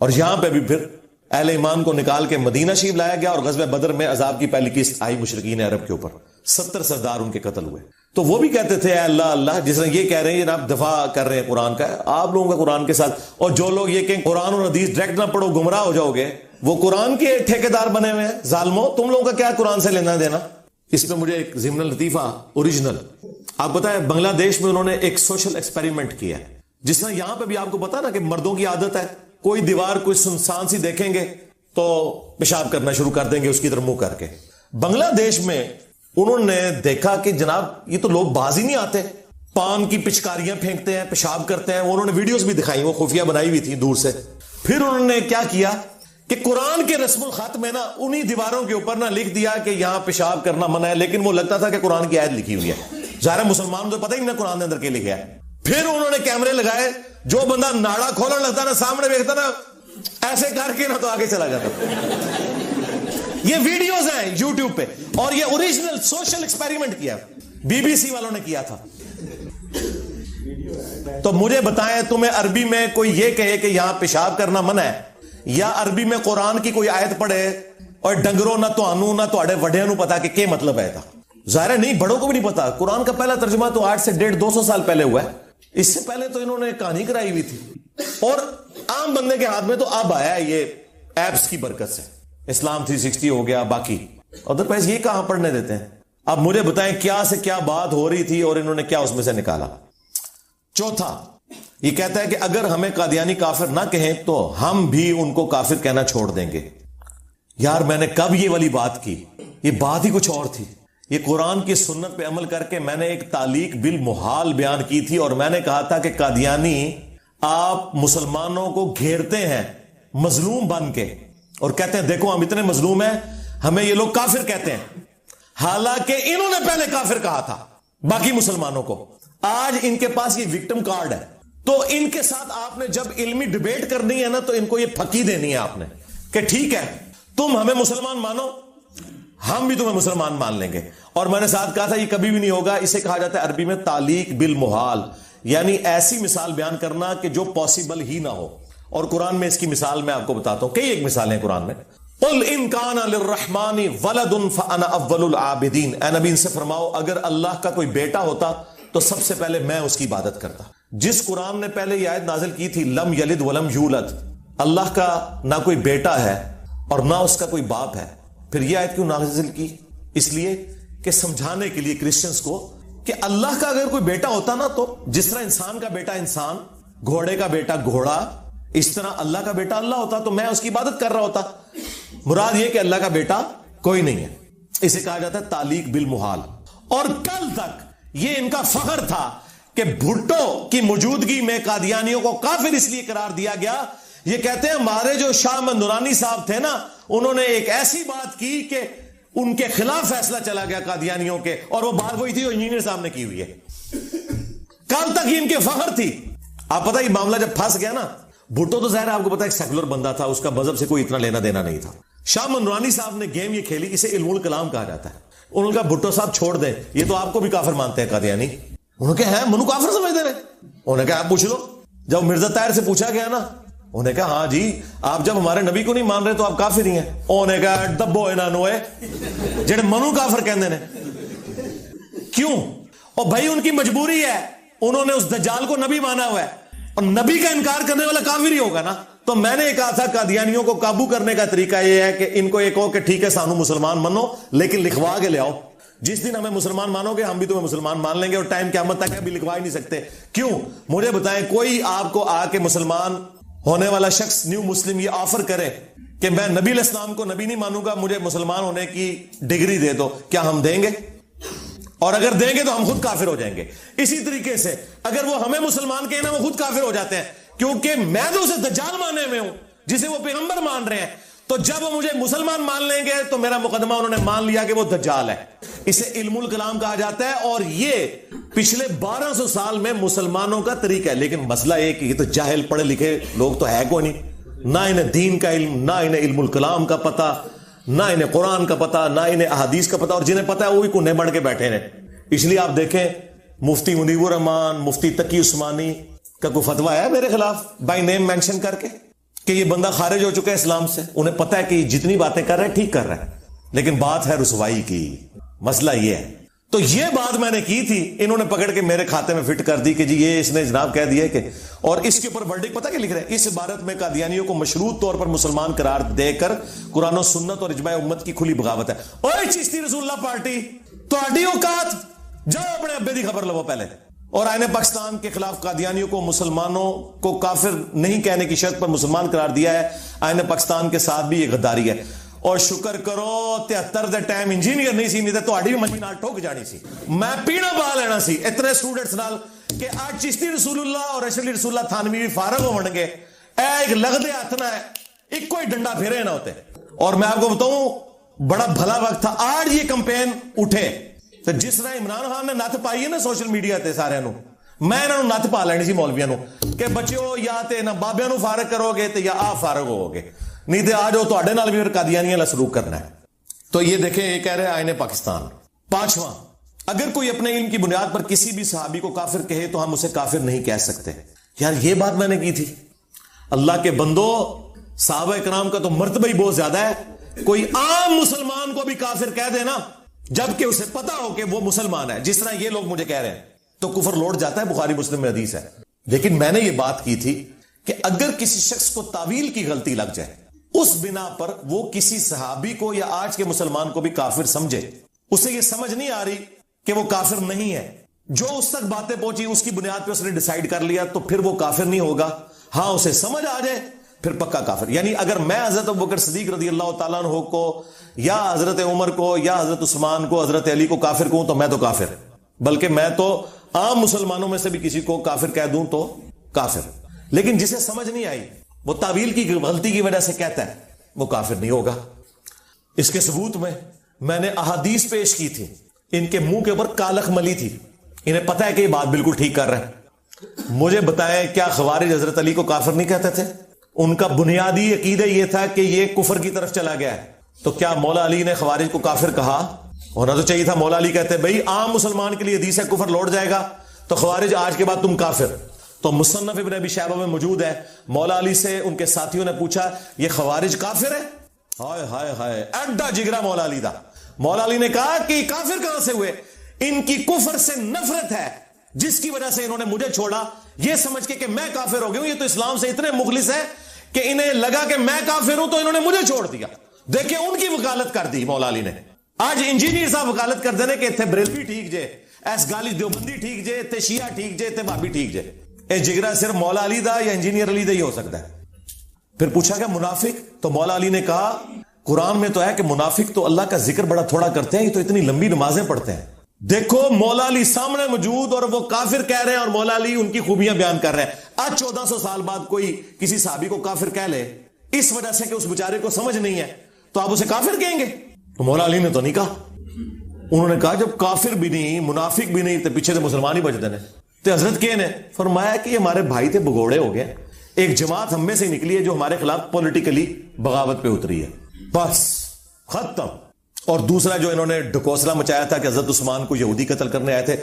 اور یہاں پہ بھی پھر اہل ایمان کو نکال کے مدینہ شریف لایا گیا اور غزوہ بدر میں عذاب کی پہلی قسط آئی مشرکین عرب کے اوپر. 70 سردار ان کے قتل ہوئے. تو وہ بھی کہتے تھے اے اللہ اللہ, جس طرح یہ کہہ رہے ہیں جناب دفاع کر رہے ہیں قرآن کا, آپ لوگوں کا قرآن کے ساتھ. اور جو لوگ یہ کہ قرآن اور حدیث ڈائریکٹ نہ پڑھو گمراہ ہو جاؤ گے, وہ قرآن کے ٹھیکیدار بنے ہوئے ہیں. ظالموں تم لوگوں کا کیا قرآن سے لینا دینا. اس پہ مجھے ایک ضمن لطیفہ اوریجنل, آپ بتائیں بنگلہ دیش میں انہوں نے ایک سوشل ایکسپیریمنٹ کیا ہے. جس طرح یہاں پہ بھی آپ کو پتا نا کہ مردوں کی عادت ہے کوئی دیوار کوئی سنسان سی دیکھیں گے تو پیشاب کرنا شروع کر دیں گے اس کی طرف منہ کر کے. بنگلہ دیش میں انہوں نے دیکھا کہ جناب یہ تو لوگ باز ہی نہیں آتے, پان کی پچکاریاں پھینکتے ہیں, پیشاب کرتے ہیں. انہوں نے ویڈیوز بھی دکھائی, وہ خفیہ بنائی ہوئی تھی دور سے. پھر انہوں نے کیا کیا کہ قرآن کے رسم الخط میں نا انہی دیواروں کے اوپر نا لکھ دیا کہ یہاں پیشاب کرنا منع ہے, لیکن وہ لگتا تھا کہ قرآن کی آیت لکھی ہوئی ہے. ظاہر مسلمان تو پتہ ہی نہیں قرآن کے اندر کیا لکھا ہے. پھر انہوں نے کیمرے لگائے, جو بندہ ناڑا کھولنے لگتا نا سامنے دیکھتا نا ایسے کر کے نا تو آگے چلا جاتا. یہ ویڈیوز ہیں یوٹیوب پہ, اور یہ اوریجنل سوشل ایکسپیریمنٹ کیا BBC والوں نے کیا تھا. تو مجھے بتائیں تمہیں عربی میں کوئی یہ کہے کہ یہاں پیشاب کرنا منع ہے, یا عربی میں قرآن کی کوئی آیت پڑھے اور ڈنگروں نہ تو آنو نہ تو اڑے وڈیاں نو پتا کہ کیا مطلب ہے تھا. ظاہر ہے نہیں, بڑوں کو بھی نہیں پتا. قرآن کا پہلا ترجمہ تو 8 سے 150-200 سال پہلے ہوا ہے. اس سے پہلے تو انہوں نے کہانی کرائی ہوئی تھی, اور عام بندے کے ہاتھ میں تو اب آیا ہے یہ ایپس کی برکت سے. اسلام 360 ہو گیا, باقی ادر وائز یہ کہاں پڑھنے دیتے ہیں. اب مجھے بتائیں کیا سے کیا بات ہو رہی تھی اور انہوں نے کیا اس میں سے نکالا. چوتھا یہ کہتا ہے کہ اگر ہمیں قادیانی کافر نہ کہیں تو ہم بھی ان کو کافر کہنا چھوڑ دیں گے. یار میں نے کب یہ والی بات کی, یہ بات ہی کچھ اور تھی. یہ قرآن کی سنت پہ عمل کر کے میں نے ایک تعلیق بالمحال بیان کی تھی, اور میں نے کہا تھا کہ قادیانی آپ مسلمانوں کو گھیرتے ہیں مظلوم بن کے اور کہتے ہیں دیکھو ہم اتنے مظلوم ہیں, ہمیں یہ لوگ کافر کہتے ہیں, حالانکہ انہوں نے پہلے کافر کہا تھا باقی مسلمانوں کو. آج ان کے پاس یہ وکٹم کارڈ ہے, تو ان کے ساتھ آپ نے جب علمی ڈیبیٹ کرنی ہے نا تو ان کو یہ پھکی دینی ہے آپ نے کہ ٹھیک ہے تم ہمیں مسلمان مانو, ہم بھی تمہیں مسلمان مان لیں گے. اور میں نے ساتھ کہا تھا یہ کبھی بھی نہیں ہوگا. اسے کہا جاتا ہے عربی میں تعلیق بالمحال, یعنی ایسی مثال بیان کرنا کہ جو پاسبل ہی نہ ہو. اور قرآن میں اس کی مثال میں آپ کو بتاتا ہوں, کئی ایک مثالیں ہیں قرآن میں. قل ان کان للرحمن ولد فانا اول العابدین, اے نبی ان سے فرماؤ اگر اللہ کا کوئی بیٹا ہوتا تو سب سے پہلے میں اس کی عبادت کرتا. جس قرآن نے پہلے یہ آیت نازل کی تھی لم یلد ولم یولد, اللہ کا نہ کوئی بیٹا ہے اور نہ اس کا کوئی باپ ہے, پھر یہ آیت کیوں نازل کی؟ اس لیے کہ سمجھانے کے لیے کرسچنز کو کہ اللہ کا اگر کوئی بیٹا ہوتا نا تو جس طرح انسان کا بیٹا انسان, گھوڑے کا بیٹا گھوڑا, اس طرح اللہ کا بیٹا اللہ ہوتا تو میں اس کی عبادت کر رہا ہوتا. مراد یہ کہ اللہ کا بیٹا کوئی نہیں ہے. اسے کہا جاتا ہے تعلیق بالمحال. اور کل تک یہ ان کا فخر تھا کہ بھٹو کی موجودگی میں قادیانیوں کو کافر اس لیے قرار دیا گیا. یہ کہتے ہیں ہمارے جو شاہ احمد نورانی صاحب تھے نا, انہوں نے ایک ایسی بات کی کہ ان کے خلاف فیصلہ چلا گیا قادیانیوں کے, اور وہ بات وہی تھی جو انجینئر صاحب نے کی ہوئی ہے. کل تک یہ ان کے فخر تھی. آپ پتہ یہ معاملہ جب پھنس گیا نا, بھٹو تو ظاہر آپ کو پتا ایک سیکولر بندہ تھا, اس کا مذہب سے کوئی اتنا لینا دینا نہیں تھا. شاہ منورانی صاحب نے گیم یہ کھیلی, اسے علم الکلام کہا جاتا ہے. انہوں نے کہا بھٹو صاحب چھوڑ دیں, یہ تو آپ کو بھی کافر مانتے ہیں قادیانی, انہوں نے کہا منو کافر سمجھتے ہیں؟ انہوں نے کہا آپ پوچھ لو. جب مرزا طاہر سے پوچھا گیا نا, انہوں نے کہا ہاں جی آپ جب ہمارے نبی کو نہیں مان رہے تو آپ کافر ہی ہیں. انہوں نے کہا دبو انہاں نو جڑے منو کافر کہندے نے. کیوں؟ اور بھائی ان کی مجبوری ہے, انہوں نے اس دجال کو نبی مانا ہوا ہے, اور نبی کا انکار کرنے والا کافر ہی ہوگا نا. تو میں نے کہا تھا قادیانیوں کو قابو کرنے کا طریقہ یہ ہے کہ ان کو ایک ہو کہ ٹھیک ہے سانو مسلمان منو لیکن لکھوا کے لے آؤ. جس دن ہمیں مسلمان مانو گے ہم بھی تمہیں مسلمان مان لیں گے, اور ٹائم قیامت تک ابھی لکھوا ہی نہیں سکتے. کیوں؟ مجھے بتائیں کوئی آپ کو آ کے مسلمان ہونے والا شخص نیو مسلم یہ آفر کرے کہ میں نبی علیہ السلام کو نبی نہیں مانوں گا, مجھے مسلمان ہونے کی ڈگری دے دو, کیا ہم دیں گے؟ اور اگر دیں گے تو ہم خود کافر ہو جائیں گے. اسی طریقے سے اگر وہ ہمیں مسلمان کہیں نا وہ خود کافر ہو جاتے ہیں, کیونکہ میں تو اسے دجال ماننے میں ہوں جسے وہ پیغمبر مان رہے ہیں. تو جب وہ مجھے مسلمان مان لیں گے تو میرا مقدمہ انہوں نے مان لیا کہ وہ دجال ہے. اسے علم الکلام کہا جاتا ہے, اور یہ پچھلے 1200 سال میں مسلمانوں کا طریقہ ہے. لیکن مسئلہ یہ کہ یہ تو جاہل پڑھے لکھے لوگ تو ہے کوئی نہیں, نہ انہیں دین کا علم, نہ انہیں علم الکلام کا پتہ, نہ انہیں قرآن کا پتہ, نہ انہیں احادیث کا پتہ, اور جنہیں پتہ ہے وہی کنے بن کے بیٹھے ہیں. اس لیے آپ دیکھیں مفتی منیب الرحمان, مفتی تقی عثمانی کا کوئی فتویٰ ہے میرے خلاف بائی نیم مینشن کر کے کہ یہ بندہ خارج ہو چکا ہے اسلام سے. انہیں پتہ ہے کہ جتنی باتیں کر رہا ہے ٹھیک کر رہا ہے, لیکن بات ہے رسوائی کی. مسئلہ یہ ہے. تو یہ بات میں نے کی تھی, انہوں نے پکڑ کے میرے کھاتے میں فٹ کر دی کہ جی یہ اس نے جناب کہہ دیا کہ, اور اس کے اوپر ورڈک پتہ کیا لکھ رہے ہیں, اس عبارت میں قادیانیوں کو مشروط طور پر مسلمان قرار دے کر قرآن و سنت اور اجماع امت کی کھلی بغاوت ہے. اوے چشتی رسول اللہ پارٹی تہاڈی اوقات, جاؤ اپنے ابے دی خبر لو پہلے. اور آئین پاکستان کے خلاف قادیانیوں کو مسلمانوں کو کافر نہیں کہنے کی شرط پر مسلمان قرار دیا ہے. آئین پاکستان کے ساتھ بھی یہ غداری ہے. اور شکر کرو 73 دے ٹائم انجینئر نہیں سی, نہیں تے تہاڈی بھی منجی نال ٹھوک جانی سی. میں پینا پا لینا سی اتنے اسٹوڈنٹس نال کہ آج چشتی رسول اللہ اور اشرف رسول اللہ تھانوی بھی فارغ ہون گے, اے ایک لغدے ہاتھ نہ ہے, ایک کوئی ڈنڈا پھیرے نہ ہوتے. اور میں آپ کو بتاؤں بڑا بھلا وقت تھا. آج یہ کمپین اٹھے تو جس طرح عمران خان نے نت پائی ہے نا سوشل میڈیا تے سارے نو, میں انہوں نت پا لینی سی مولویاں نو کہ بچیو یا تے نہ بابیاں نو فارغ کرو گے تے یا آپ فارغ ہو گے, نہیں تے آ جاؤ تہاڈے نال بھی قادیانیاں والا سلوک کرنا ہے. تو یہ دیکھیں یہ کہہ رہے ہیں آئین پاکستان. 5واں, اگر کوئی اپنے علم کی بنیاد پر کسی بھی صحابی کو کافر کہے تو ہم اسے کافر نہیں کہہ سکتے. یار یہ بات میں نے کی تھی. اللہ کے بندو, صحابہ کرام کا تو مرتبہ ہی بہت زیادہ ہے. کوئی عام مسلمان کو بھی کافر کہہ دے نا جبکہ اسے پتا ہو کہ وہ مسلمان ہے, جس طرح یہ لوگ مجھے کہہ رہے ہیں, تو کفر لوٹ جاتا ہے. بخاری مسلم میں حدیث ہے. لیکن میں نے یہ بات کی تھی کہ اگر کسی شخص کو تعویل کی غلطی لگ جائے, اس بنا پر وہ کسی صحابی کو یا آج کے مسلمان کو بھی کافر سمجھے, اسے یہ سمجھ نہیں آ رہی کہ وہ کافر نہیں ہے, جو اس تک باتیں پہنچی اس کی بنیاد پہ اس نے ڈیسائیڈ کر لیا, تو پھر وہ کافر نہیں ہوگا. ہاں اسے سمجھ آ جائے پھر پکا کافر. یعنی اگر میں حضرت ابوبکر صدیق رضی اللہ تعالیٰ عنہ کو یا حضرت عمر کو یا حضرت عثمان کو حضرت علی کو کافر کہوں تو میں تو کافر, بلکہ میں تو عام مسلمانوں میں سے بھی کسی کو کافر کہہ دوں تو کافر. لیکن جسے سمجھ نہیں آئی وہ تعویل کی غلطی کی وجہ سے کہتا ہے وہ کافر نہیں ہوگا. اس کے ثبوت میں نے احادیث پیش کی تھی, ان کے منہ کے اوپر کالخ ملی تھی, انہیں پتہ ہے کہ یہ بات بالکل ٹھیک کر رہے ہیں. مجھے بتائیں کیا خوارج حضرت علی کو کافر نہیں کہتے تھے؟ ان کا بنیادی عقیدہ یہ تھا کہ یہ کفر کی طرف چلا گیا ہے. تو کیا مولا علی نے خوارج کو کافر کہا؟ ہونا تو چاہیے تھا مولا علی کہتے بھئی عام مسلمان کے لیے حدیث ہے کفر لوٹ جائے گا, تو خوارج آج کے بعد تم کافر. تو مصنف ابن ابی شیبہ میں موجود ہے, مولا علی سے ان کے ساتھیوں نے پوچھا یہ خوارج کافر ہے؟ ہائے ہائے ہائے, ایڈا جگرا مولا علی دا. مولا علی نے کہا کہ کافر کہاں سے ہوئے؟ ان کی کفر سے نفرت ہے جس کی وجہ سے انہوں نے مجھے چھوڑا, یہ سمجھ کے کہ میں کافر ہو گیا ہوں. یہ تو اسلام سے اتنے مخلص ہے کہ انہیں لگا کہ میں کافر ہوں تو انہوں نے مجھے چھوڑ دیا. دیکھیں ان کی وکالت کر دی مولا علی نے. آج انجینئر صاحب وکالت کر دینے کہ اتنے بریلوی ٹھیک جے, ایس گالی دیوبندی ٹھیک جے, تے شیعہ ٹھیک جے, تے بابی ٹھیک جے. اے جگرا صرف مولا علی دا یا انجینئر علی دا ہی ہو سکتا ہے. پھر پوچھا کہ منافق؟ تو مولا علی نے کہا قرآن میں تو ہے کہ منافق تو اللہ کا ذکر بڑا تھوڑا کرتے ہیں, یہ تو اتنی لمبی نمازیں پڑھتے ہیں. دیکھو مولا علی سامنے موجود اور وہ کافر کہہ رہے ہیں, اور مولا علی ان کی خوبیاں بیان کر رہے ہیں. آج 1400 سال بعد کوئی کسی صحابی کو کافر کہہ لے اس وجہ سے کہ اس بیچارے کو سمجھ نہیں ہے, تو آپ اسے کافر کہیں گے؟ تو مولا علی نے تو نہیں کہا. انہوں نے کہا جب کافر بھی نہیں منافق بھی نہیں تو پیچھے سے مسلمان ہی بچتے ہیں. تو حضرت کے نے فرمایا کہ یہ ہمارے بھائی تھے بگوڑے ہو گئے, ایک جماعت ہم میں سے نکلی ہے جو ہمارے خلاف پولیٹیکلی بغاوت پہ اتری ہے, بس ختم. اور دوسرا جو انہوں نے ڈھکوسلا مچایا تھا کہ حضرت عثمان کو یہودی قتل کرنے آئے تھے,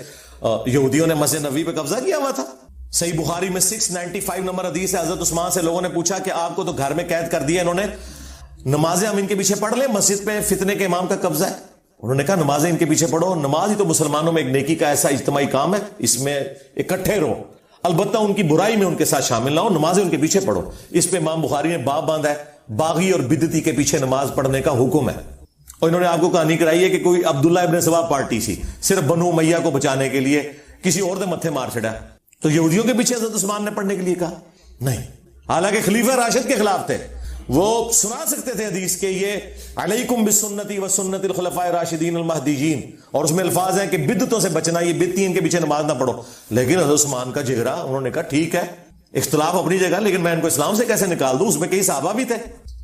یہودیوں نے مسجد نبوی پہ قبضہ کیا ہوا تھا. صحیح بخاری میں 695 نمبر حدیث ہے. حضرت عثمان سے لوگوں نے پوچھا کہ آپ کو تو گھر میں قید کر دیا انہوں نے, نمازیں ہم ان کے پیچھے پڑھ لیں, مسجد پہ فتنے کے امام کا قبضہ ہے. انہوں نے کہا نمازیں ان کے پیچھے پڑھو, نماز ہی تو مسلمانوں میں ایک نیکی کا ایسا اجتماعی کام ہے, اس میں اکٹھے رہو, البتہ ان کی برائی میں ان کے ساتھ شامل نہ ہو, نمازیں ان کے پیچھے پڑھو. اس پہ امام بخاری نے باب باندھا ہے, باغی اور بدعتی کے پیچھے نماز پڑھنے کا حکم ہے. اور انہوں نے آپ کو کہانی کرائی ہے کہ کوئی عبداللہ ابن سبا پارٹی سی, صرف بنو امیہ کو بچانے کے لیے کسی اور نے متھے مار چھڑا, تو یہودیوں کے پیچھے حضرت عثمان نے پڑھنے کے لیے کہا نہیں, حالانکہ خلیفہ راشد کے خلاف تھے. وہ سنا سکتے تھے حدیث کے یہ علیکم بسنتی و سنت الخلفاء راشدین المہدیین, اور اس میں الفاظ ہیں کہ بدعتوں سے بچنا, یہ بدعتی ان کے پیچھے نماز نہ پڑھو. لیکن حضرت عثمان کا جگرا, انہوں نے کہا ٹھیک ہے اختلاف اپنی جگہ, لیکن میں ان کو اسلام سے کیسے نکال دوں, اس میں کئی صحابہ بھی تھے.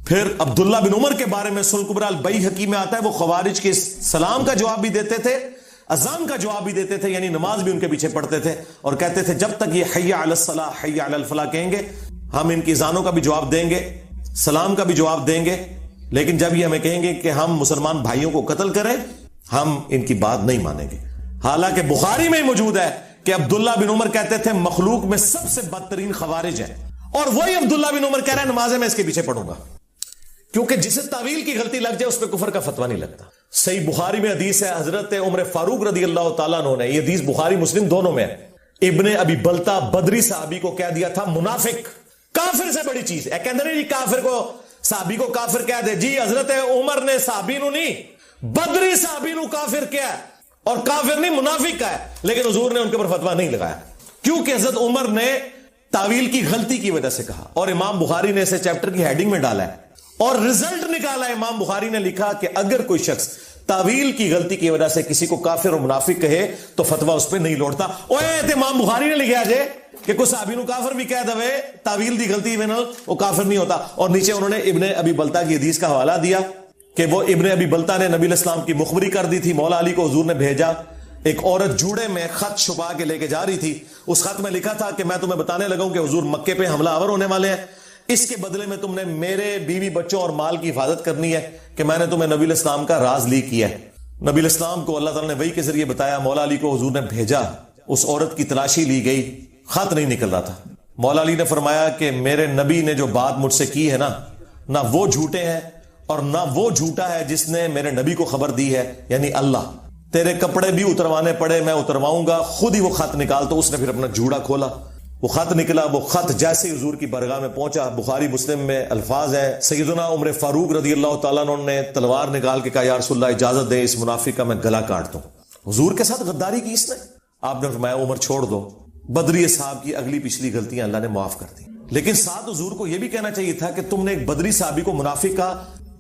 پھر عبداللہ بن عمر کے بارے میں سنن کبریٰ البیہقی میں آتا ہے, وہ خوارج کے سلام کا جواب بھی دیتے تھے, اذان کا جواب بھی دیتے تھے, یعنی نماز بھی ان کے پیچھے پڑھتے تھے, اور کہتے تھے جب تک یہ حی علی الصلاۃ حی علی الفلاح کہیں گے ہم ان کی اذانوں کا بھی جواب دیں گے, سلام کا بھی جواب دیں گے, لیکن جب یہ ہمیں کہیں گے کہ ہم مسلمان بھائیوں کو قتل کریں ہم ان کی بات نہیں مانیں گے. حالانکہ بخاری میں موجود ہے کہ عبداللہ بن عمر کہتے تھے مخلوق میں سب سے بدترین خوارج ہیں, اور وہی عبداللہ بن عمر کہہ رہے ہیں نمازیں میں اس کے پیچھے پڑھوں گا, کیونکہ جسے تعویل کی غلطی لگ جائے اس پہ کفر کا فتویٰ نہیں لگتا. صحیح بخاری میں حدیث ہے, حضرت عمر فاروق رضی اللہ تعالیٰ عنہ نے, یہ حدیث بخاری مسلم دونوں میں ہے, ابن ابی بلتا بدری صحابی کو کہہ دیا تھا منافق, کافر سے بڑی چیز ہے. کہتے نہیں جی کافر کو صحابی کو کافر کہہ دے, جی حضرت عمر نے صحابی نو نہیں بدری صحابی نو کافر کیا ہے, اور کافر نہیں منافق کا ہے, لیکن حضور نے ان کے اوپر فتویٰ نہیں لگایا, کیونکہ حضرت عمر نے تعویل کی غلطی کی وجہ سے کہا. اور امام بخاری نے اسے چیپٹر کی ہیڈنگ میں ڈالا ہے, اور رزلٹ نکالا ہے. امام بخاری نے لکھا کہ اگر کوئی شخص تعویل کی غلطی کی وجہ سے کسی کو کافر اور منافق کہے تو فتویٰ اس پہ نہیں لوٹتا. اوے امام بخاری نے لکھا جے کہ کوئی صحابی نو کافر بھی کہہ دے تعویل دی غلطی میں وہ کافر نہیں ہوتا. اور نیچے انہوں نے ابن ابی بلتا کی حدیث کا حوالہ دیا کہ وہ ابن ابی بلتا نے نبی الاسلام کی مخبری کر دی تھی. مولا علی کو حضور نے بھیجا, ایک عورت جوڑے میں خط چھپا کے لے کے جا رہی تھی, اس خط میں لکھا تھا کہ میں تمہیں بتانے لگا ہوں کہ حضور مکے پہ حملہ آور ہونے والے ہیں, اس کے بدلے میں تم نے میرے بیوی بچوں اور مال کی حفاظت کرنی ہے کہ میں نے تمہیں نبی الاسلام کا راز لیک کیا ہے. نبی الاسلام کو اللہ تعالیٰ نے وحی کے ذریعے بتایا, مولا علی کو حضور نے بھیجا, اس عورت کی تلاشی لی گئی, خط نہیں نکل رہا تھا. مولا علی نے فرمایا کہ میرے نبی نے جو بات مجھ سے کی ہے نا, نہ وہ جھوٹے ہیں اور نہ وہ جھوٹا ہے جس نے میرے نبی کو خبر دی ہے, یعنی اللہ. تیرے کپڑے بھی اتروانے پڑے میں اترواؤں گا, خود ہی وہ خط نکال. تو اس نے پھر اپنا جوڑا کھولا, وہ خط نکلا. وہ خط جیسے حضور کی بارگاہ میں پہنچا, بخاری مسلم میں الفاظ ہیں, سیدنا عمر فاروق رضی اللہ تعالیٰ عنہ نے تلوار نکال کے کہا یا رسول اللہ اجازت دے اس منافق کا میں گلا کاٹ دوں. حضور کے ساتھ غداری کی اس نے. آپ نے فرمایا عمر چھوڑ دو, بدری صاحب کی اگلی پچھلی غلطیاں اللہ نے معاف کر دی. لیکن ساتھ حضور کو یہ بھی کہنا چاہیے تھا کہ تم نے ایک بدری صحابی کو منافق کا,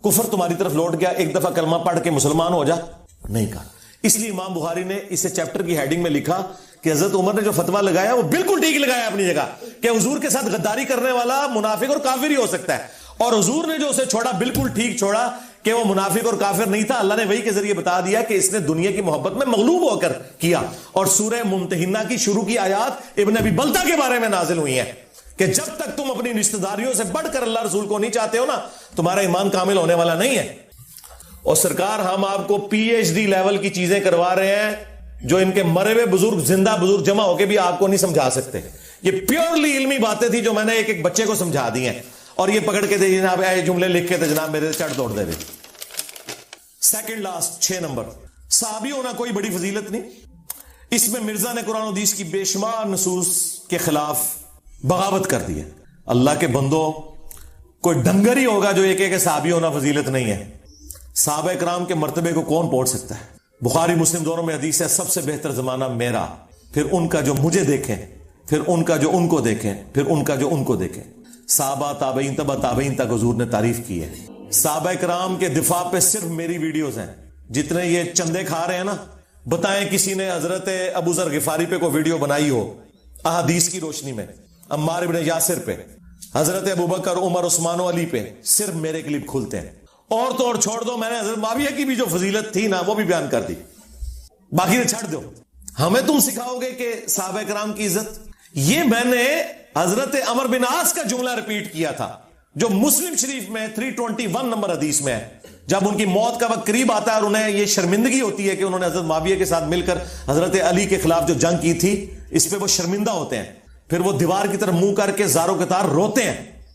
کفر تمہاری طرف لوٹ گیا, ایک دفعہ کلمہ پڑھ کے مسلمان ہو جا, نہیں کہا. اس لیے امام بخاری نے اسے چیپٹر کی ہیڈنگ میں لکھا کہ حضرت عمر نے جو فتویٰ لگایا وہ بالکل ٹھیک لگایا اپنی جگہ, کہ حضور کے ساتھ غداری کرنے والا منافق اور کافر ہی ہو سکتا ہے, اور حضور نے جو اسے چھوڑا بالکل ٹھیک چھوڑا کہ وہ منافق اور کافر نہیں تھا. اللہ نے وحی کے ذریعے بتا دیا کہ اس نے دنیا کی محبت میں مغلوب ہو کر کیا. اور سورہ ممتحنہ کی شروع کی آیات ابن ابی بلتا کے بارے میں نازل ہوئی ہیں کہ جب تک تم اپنی رشتہ داریوں سے بڑھ کر اللہ رسول کو نہیں چاہتے ہو نا, تمہارا ایمان کامل ہونے والا نہیں ہے. اور سرکار ہم آپ کو پی ایچ ڈی لیول کی چیزیں کروا رہے ہیں جو ان کے مرے ہوئے بزرگ زندہ بزرگ جمع ہو کے بھی آپ کو نہیں سمجھا سکتے. یہ پیورلی علمی باتیں تھی جو میں نے ایک ایک بچے کو سمجھا دی ہیں, اور یہ پکڑ کے دے جناب اے جملے لکھ کے تھے جناب میرے چڑھ دوڑ دے رہے. سیکنڈ لاسٹ 6 نمبر, صحابی ہونا کوئی بڑی فضیلت نہیں. اس میں مرزا نے قرآن و حدیث کی بے شمار نصوص کے خلاف بغاوت کر دی ہے. اللہ کے بندوں, کوئی ڈنگر ہی ہوگا جو یہ کہ صحابی ہونا فضیلت نہیں ہے. صحابہ کرام کے مرتبے کو کون پہنچ سکتا ہے؟ بخاری مسلم دونوں میں حدیث ہے سب سے بہتر زمانہ میرا, پھر ان کا جو مجھے دیکھیں, پھر ان کا جو ان کو دیکھیں, پھر ان کا جو ان کو دیکھیں. صحابہ تابعین تبع تابعین تک حضور نے تعریف کی ہے. صحابہ کرام کے دفاع پہ صرف میری ویڈیوز ہیں. جتنے یہ چندے کھا رہے ہیں نا, بتائیں کسی نے حضرت ابو ذر غفاری پہ کوئی ویڈیو بنائی ہو احادیث کی روشنی میں, عمار ابن یاسر پہ, حضرت ابوبکر عمر عثمان و علی پہ, صرف میرے کلپ کھلتے ہیں. اور تو اور چھوڑ دو, میں نے حضرت معاویہ کی بھی جو فضیلت تھی نا وہ بھی بیان کر دی, باقی نے چھڑ دو. ہمیں تم سکھاؤ گے کہ صحابہ کرام کی عزت. یہ میں نے حضرت عمر بن عاص کا جملہ ریپیٹ کیا تھا جو مسلم شریف میں 321 نمبر حدیث میں ہے جب ان کی موت کا وقت قریب آتا ہے اور انہیں یہ شرمندگی ہوتی ہے کہ انہوں نے حضرت معاویہ کے ساتھ مل کر حضرت علی کے خلاف جو جنگ کی تھی، اس پہ وہ شرمندہ ہوتے ہیں، پھر وہ دیوار کی طرف منہ کر کے زاروں کے تار روتے ہیں.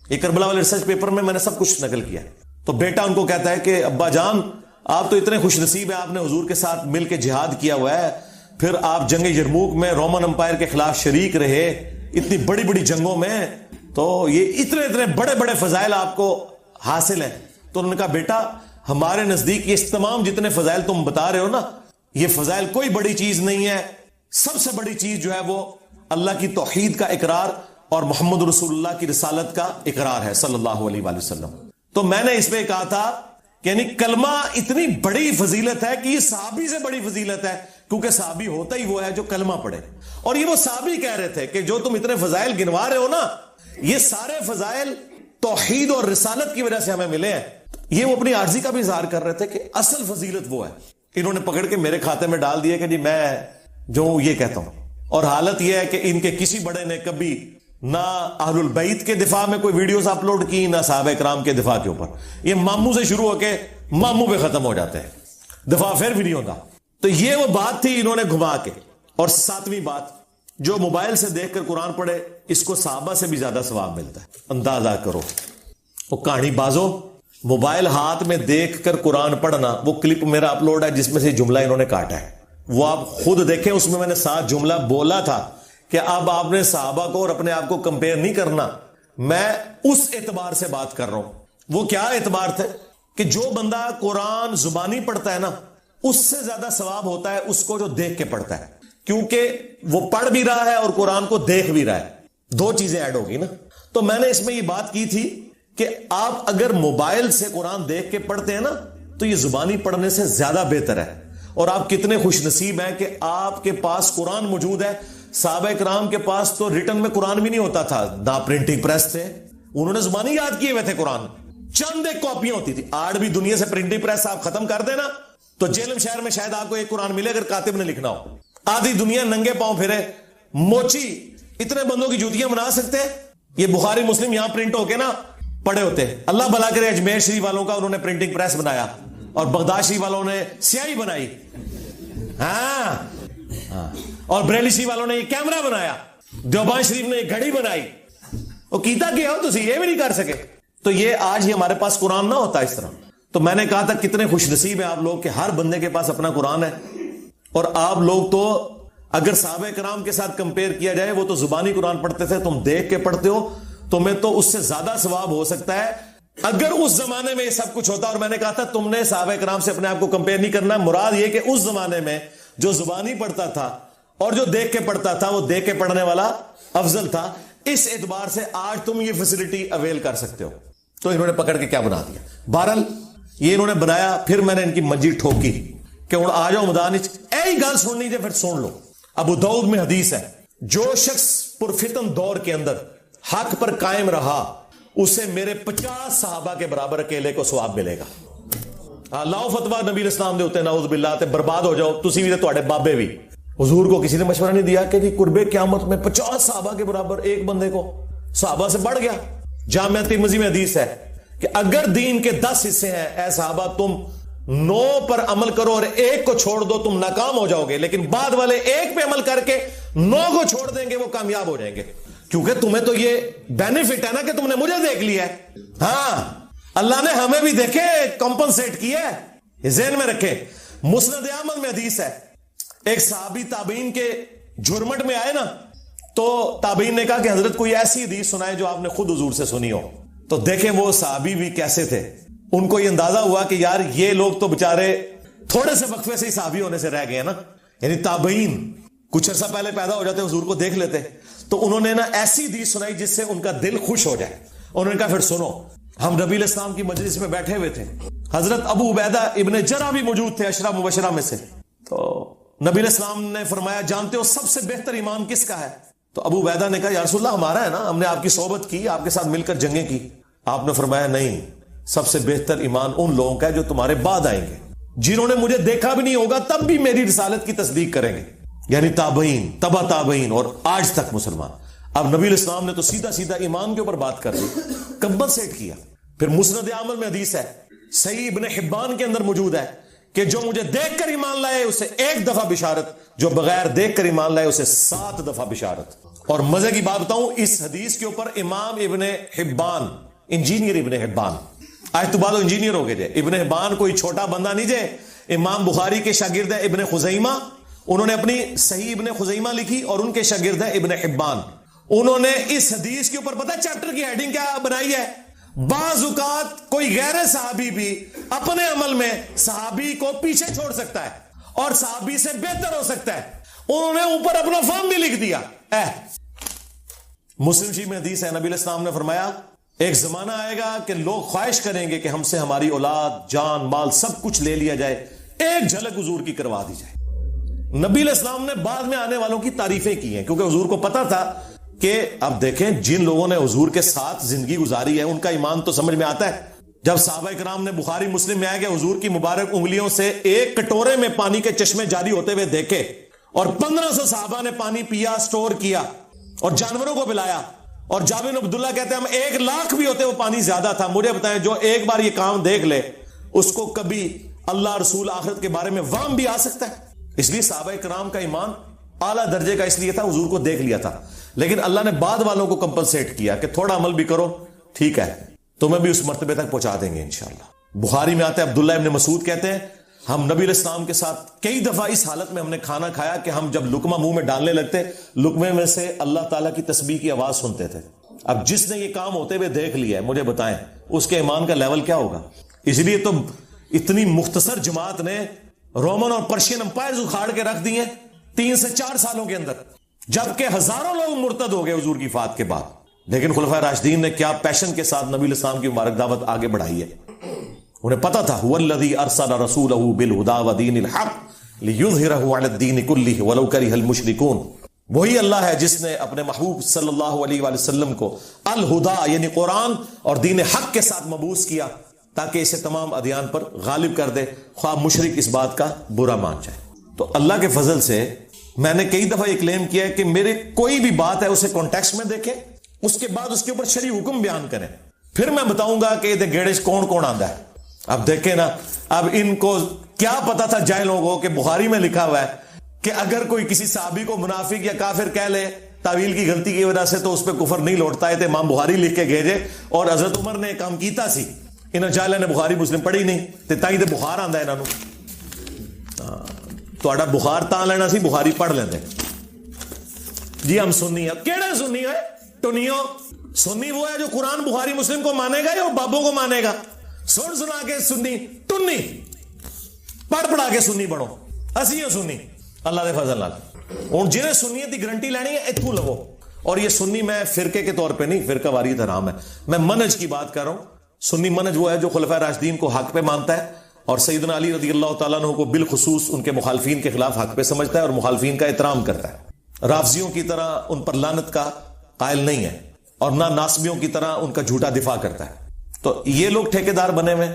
یہ کربلا والے ریسرچ پیپر میں نے سب کچھ نقل کیا. تو بیٹا ان کو کہتا ہے کہ ابا جان آپ تو اتنے خوش نصیب ہیں، آپ نے حضور کے ساتھ مل کے جہاد کیا ہوا ہے، پھر آپ جنگ یرموک میں رومن امپائر کے خلاف شریک رہے، اتنی بڑی بڑی جنگوں میں، تو یہ اتنے بڑے بڑے فضائل آپ کو حاصل ہیں. تو انہوں نے کہا بیٹا ہمارے نزدیک یہ تمام جتنے فضائل تم بتا رہے ہو نا، یہ فضائل کوئی بڑی چیز نہیں ہے. سب سے بڑی چیز جو ہے وہ اللہ کی توحید کا اقرار اور محمد رسول اللہ کی رسالت کا اقرار ہے صلی اللہ علیہ وآلہ وسلم. تو میں نے اس پہ کہا تھا کہ یعنی کلمہ اتنی بڑی فضیلت ہے کہ یہ صحابی سے بڑی فضیلت ہے، کیونکہ صحابی ہوتا ہی وہ ہے جو کلمہ پڑھے. اور یہ وہ صحابی کہہ رہے تھے کہ جو تم اتنے فضائل گنوا رہے ہو نا، یہ سارے فضائل توحید اور رسالت کی وجہ سے ہمیں ملے ہیں. یہ وہ اپنی عاجزی کا بھی اظہار کر رہے تھے کہ اصل فضیلت وہ ہے. انہوں نے پکڑ کے میرے کھاتے میں ڈال دیا کہ جی میں جو یہ کہتا ہوں. اور حالت یہ ہے کہ ان کے کسی بڑے نے کبھی نہ اہل البیت کے دفاع میں کوئی ویڈیوز اپلوڈ کی، نہ صحابہ کرام کے دفاع کے اوپر. یہ ماموں سے شروع ہو کے ماموں پہ ختم ہو جاتے ہیں، دفاع پھر بھی نہیں ہوتا. تو یہ وہ بات تھی انہوں نے گھما کے. اور ساتویں بات، جو موبائل سے دیکھ کر قرآن پڑھے اس کو صحابہ سے بھی زیادہ ثواب ملتا ہے. اندازہ کرو، وہ کہانی بازو موبائل ہاتھ میں دیکھ کر قرآن پڑھنا. وہ کلپ میرا اپلوڈ ہے جس میں سے جملہ انہوں نے کاٹا ہے، وہ آپ خود دیکھیں. اس میں نے 7 جملہ بولا تھا کہ اب آپ نے صحابہ کو اور اپنے آپ کو کمپیئر نہیں کرنا. میں اس اعتبار سے بات کر رہا ہوں. وہ کیا اعتبار تھے کہ جو بندہ قرآن زبانی پڑھتا ہے نا، اس سے زیادہ ثواب ہوتا ہے اس کو جو دیکھ کے پڑھتا ہے، کیونکہ وہ پڑھ بھی رہا ہے اور قرآن کو دیکھ بھی رہا ہے. 2 چیزیں ایڈ ہوگی نا. تو میں نے اس میں یہ بات کی تھی کہ آپ اگر موبائل سے قرآن دیکھ کے پڑھتے ہیں نا تو یہ زبانی پڑھنے سے زیادہ بہتر ہے. اور آپ کتنے خوش نصیب ہیں کہ آپ کے پاس قرآن موجود ہے. صحابہ کرام کے پاس تو ریٹن میں قرآن بھی نہیں ہوتا تھا، نہ پرنٹنگ پریس تھے، انہوں نے زبانی یاد کیے ہوئے تھے. قرآن چند ایک کاپیاں ہوتی تھی. آج بھی دنیا سے پرنٹنگ پریس آپ ختم کر دینا تو جیلم شہر میں شاید آپ کو ایک قرآن ملے اگر کاتب نے لکھنا ہو. آدھی دنیا ننگے پاؤں پھرے، موچی اتنے بندوں کی جوتیاں بنا سکتے. یہ بخاری مسلم یہاں پرنٹ ہو کے نا پڑے ہوتے. اللہ بھلا کرے اجمیر شریف والوں کا انہوں نے پرنٹنگ پریس بنایا اور بغداد شریف والوں نے سیاہی بنائی، ہاں، اور بریلی شریف والوں نے یہ کیمرہ بنایا، دیوبند شریف نے یہ گھڑی بنائی. وہ کیتا کیا ہو تسی یہ بھی نہیں کر سکے. تو یہ آج ہی ہمارے پاس قرآن نہ ہوتا اس طرح. تو میں نے کہا تھا کتنے خوش نصیب ہیں آپ لوگ کہ ہر بندے کے پاس اپنا قرآن ہے. اور آپ لوگ تو اگر صحابہ کرام کے ساتھ کمپیئر کیا جائے، وہ تو زبانی قرآن پڑھتے تھے، تم دیکھ کے پڑھتے ہو، تمہیں تو اس سے زیادہ ثواب ہو سکتا ہے اگر اس زمانے میں یہ سب کچھ ہوتا. اور میں نے کہا تھا تم نے صحابہ کرام سے اپنے آپ کو کمپیئر نہیں کرنا. مراد یہ کہ اس زمانے میں جو زبانی پڑھتا تھا اور جو دیکھ کے پڑھتا تھا وہ دیکھ کے پڑھنے والا افضل تھا. اس اعتبار سے آج تم یہ فیسلٹی اویل کر سکتے ہو. تو انہوں نے پکڑ کے کیا بنا دیا. بہرحال یہ انہوں نے بنایا. پھر میں نے ان کی منجی ٹھوکی کہ ہوں آ جاؤ میدان اے گل سننی جے پھر سن لو. ابو داؤد میں حدیث ہے، جو شخص پرفتن دور کے اندر حق پر قائم رہا اسے میرے 50 صحابہ کے برابر اکیلے کو ثواب ملے گا. لاؤ فتوا نبی اسلام دے ہوتے نعوذ باللہ تے برباد ہو جاؤ تسی بھی تے تواڈے بابے بھی. حضور کو کسی نے مشورہ نہیں دیا کہ جی قربے قیامت میں 50 صحابہ کے برابر ایک بندے کو، صحابہ سے بڑھ گیا. جامعہ ترمذی میں حدیث ہے کہ اگر دین کے 10 حصے ہیں اے صحابہ تم 9 پر عمل کرو اور ایک کو چھوڑ دو تم ناکام ہو جاؤ گے، لیکن بعد والے ایک پہ عمل کر کے 9 کو چھوڑ دیں گے وہ کامیاب ہو جائیں گے. کیونکہ تمہیں تو یہ بینیفٹ ہے نا کہ تم نے مجھے دیکھ لیا ہے. ہاں اللہ نے ہمیں بھی دیکھے کمپنسیٹ کیا ہے، یہ ذہن میں رکھے. مسند احمد میں حدیث ہے، ایک صحابی تابعین کے جھرمٹ میں آئے نا تو تابعین نے کہا کہ حضرت کوئی ایسی حدیث سنائے جو آپ نے خود حضور سے سنی ہو. تو دیکھیں وہ صحابی بھی کیسے تھے. ان کو یہ اندازہ ہوا کہ یار یہ لوگ تو بےچارے تھوڑے سے وقفے سے ہی صحابی ہونے سے رہ گئے نا. یعنی تابعین کچھ عرصہ پہلے پیدا ہو جاتے حضور کو دیکھ لیتے. تو انہوں نے نا ایسی حدیث سنائی جس سے ان کا دل خوش ہو جائے. انہوں نے کہا پھر سنو. ہم نبی علیہ السلام کی مجلس میں بیٹھے ہوئے تھے، حضرت ابو عبیدہ ابن جرح بھی موجود تھے 10 مبشرہ میں سے. تو نبی علیہ السلام نے فرمایا جانتے ہو سب سے بہتر ایمان کس کا ہے؟ تو ابو عبیدہ نے کہا یا رسول اللہ ہمارا ہے نا، ہم نے آپ کی صحبت کی، آپ کے ساتھ مل کر جنگیں کی. آپ نے فرمایا نہیں، سب سے بہتر ایمان ان لوگوں کا ہے جو تمہارے بعد آئیں گے، جنہوں نے مجھے دیکھا بھی نہیں ہوگا تب بھی میری رسالت کی تصدیق کریں گے. یعنی تابعین، تبع تابعین اور آج تک مسلمان. اب نبی علیہ السلام نے تو سیدھا سیدھا ایمان کے اوپر بات کر دی، کمپنسیٹ کیا. پھر مسند احمد میں حدیث ہے صحیح ابن حبان کے اندر موجود ہے کہ جو مجھے دیکھ کر ایمان لائے اسے 1 دفعہ بشارت، جو بغیر دیکھ کر ایمان لائے اسے 7 دفعہ بشارت. اور مزے کی بات بتاؤں، اس حدیث کے اوپر امام ابن حبان، انجینئر ابن حبان، آج تو بعد انجینئر ہو گئے جے. ابن حبان کوئی چھوٹا بندہ نہیں جے، امام بخاری کے شاگرد ہے ابن خزیمہ، انہوں نے اپنی صحیح ابن خزیمہ لکھی اور ان کے شاگرد ہے ابن حبان. انہوں نے اس حدیث کے اوپر پتہ چیپٹر کی ہیڈنگ کیا بنائی ہے؟ بعض اوقات کوئی غیر صحابی بھی اپنے عمل میں صحابی کو پیچھے چھوڑ سکتا ہے اور صحابی سے بہتر ہو سکتا ہے. انہوں نے اوپر اپنا فارم بھی لکھ دیا. مسلم شریف میں حدیث ہے، نبی علیہ السلام نے فرمایا ایک زمانہ آئے گا کہ لوگ خواہش کریں گے کہ ہم سے ہماری اولاد، جان، مال سب کچھ لے لیا جائے، ایک جھلک حضور کی کروا دی جائے. نبی علیہ السلام نے بعد میں آنے والوں کی تعریفیں کی ہیں کیونکہ حضور کو پتا تھا کہ اب دیکھیں جن لوگوں نے حضور کے ساتھ زندگی گزاری ہے ان کا ایمان تو سمجھ میں آتا ہے. جب صحابہ کرام نے بخاری مسلم میں آیا کہ حضور کی مبارک انگلیوں سے ایک کٹورے میں پانی کے چشمے جاری ہوتے ہوئے دیکھے اور 1500 صحابہ نے پانی پیا، سٹور کیا اور جانوروں کو پلایا. اور جابر بن عبداللہ کہتے ہیں ہم 1,00,000 بھی ہوتے وہ پانی زیادہ تھا. مجھے بتائیں جو ایک بار یہ کام دیکھ لے اس کو کبھی اللہ رسول آخرت کے بارے میں وہم بھی آ سکتا ہے. اس لیے صحابہ کرام کا ایمان اعلیٰ درجے کا اس لیے تھا، حضور کو دیکھ لیا تھا. لیکن اللہ نے بعد والوں کو کمپنسیٹ کیا کہ تھوڑا عمل بھی کرو، ٹھیک ہے تمہیں بھی اس مرتبے تک پہنچا دیں گے انشاءاللہ. بخاری میں آتا ہے عبداللہ ابن مسعود کہتے ہیں ہم نبی علیہ السلام کے ساتھ کئی دفعہ اس حالت میں ہم نے کھانا کھایا کہ ہم جب لقمہ منہ میں ڈالنے لگتے لقمے میں سے اللہ تعالیٰ کی تسبیح کی آواز سنتے تھے. اب جس نے یہ کام ہوتے ہوئے دیکھ لیا ہے مجھے بتائیں اس کے ایمان کا لیول کیا ہوگا. اس لیے تو اتنی مختصر جماعت نے رومن اور پرشین امپائرز اکھاڑ کے رکھ دی ہیں 3 سے 4 سالوں کے اندر، جبکہ ہزاروں لوگ مرتد ہو گئے حضور کی وفات کے بعد. لیکن خلفائے راشدین نے کیا پیشن کے ساتھ نبی علیہ السلام کی مبارک دعوت آگے بڑھائی ہے. انہیں پتا تھا هو الذی ارسل رسولہ بالہدی ودین الحق لیظہرہ علی الدین کلہ ولو کرہ المشرکون. وہی اللہ ہے جس نے اپنے محبوب صلی اللہ علیہ وآلہ وسلم کو الہدی یعنی قرآن اور دین حق کے ساتھ مبعوث کیا تاکہ اسے تمام ادیان پر غالب کر دے، خواہ مشرک اس بات کا برا مان جائے. تو اللہ کے فضل سے میں نے کئی دفعہ یہ کلیم کیا ہے کہ میرے کوئی بھی بات ہے اسے کانٹیکسٹ میں دیکھیں، اس کے بعد اس کے اوپر شرعی حکم بیان کریں، پھر میں بتاؤں گا کہ گیڑے کون کون آندا ہے. اب دیکھیں نا، اب ان کو کیا پتا تھا جائے لوگوں کہ بخاری میں لکھا ہوا ہے کہ اگر کوئی کسی صحابی کو منافق یا کافر کہہ لے تعویل کی غلطی کی وجہ سے تو اس پہ کفر نہیں لوٹتا ہے. تو امام بخاری لکھ کے بھیجے اور حضرت عمر نے کام کیتا سی، انہاں چاہے نے بخاری مسلم پڑھی نہیں تے تائیں تے بخار آندا ہے انہاں نوں. تہاڈا بخار تاں لینا سی بخاری پڑھ لیندے. جی ہم سنی ہیں، کیڑے سنی ہے ٹنیو؟ سنی وہ ہے جو قرآن بخاری مسلم کو مانے گا یا بابوں کو مانے گا؟ سن سنا کے سنی ٹنی، پڑھ پڑھا کے سنی بنو. اسی ہیں سنی اللہ دے فضل نال. ہن جنہیں سنیت کی گارنٹی لینی ہے اتھوں لو. اور یہ سنی میں فرقے کے طور پہ نہیں، فرقہ واریت حرام ہے، میں منہج کی بات کر رہا ہوں. سنی منہج وہ ہے جو خلفائے راشدین کو حق پہ مانتا ہے اور سیدنا علی رضی اللہ تعالیٰ عنہ کو بالخصوص ان کے مخالفین کے خلاف حق پہ سمجھتا ہے اور مخالفین کا احترام کرتا ہے. رافضیوں کی طرح ان پر لعنت کا قائل نہیں ہے اور نہ ناصبیوں کی طرح ان کا جھوٹا دفاع کرتا ہے. تو یہ لوگ ٹھیکیدار بنے ہوئے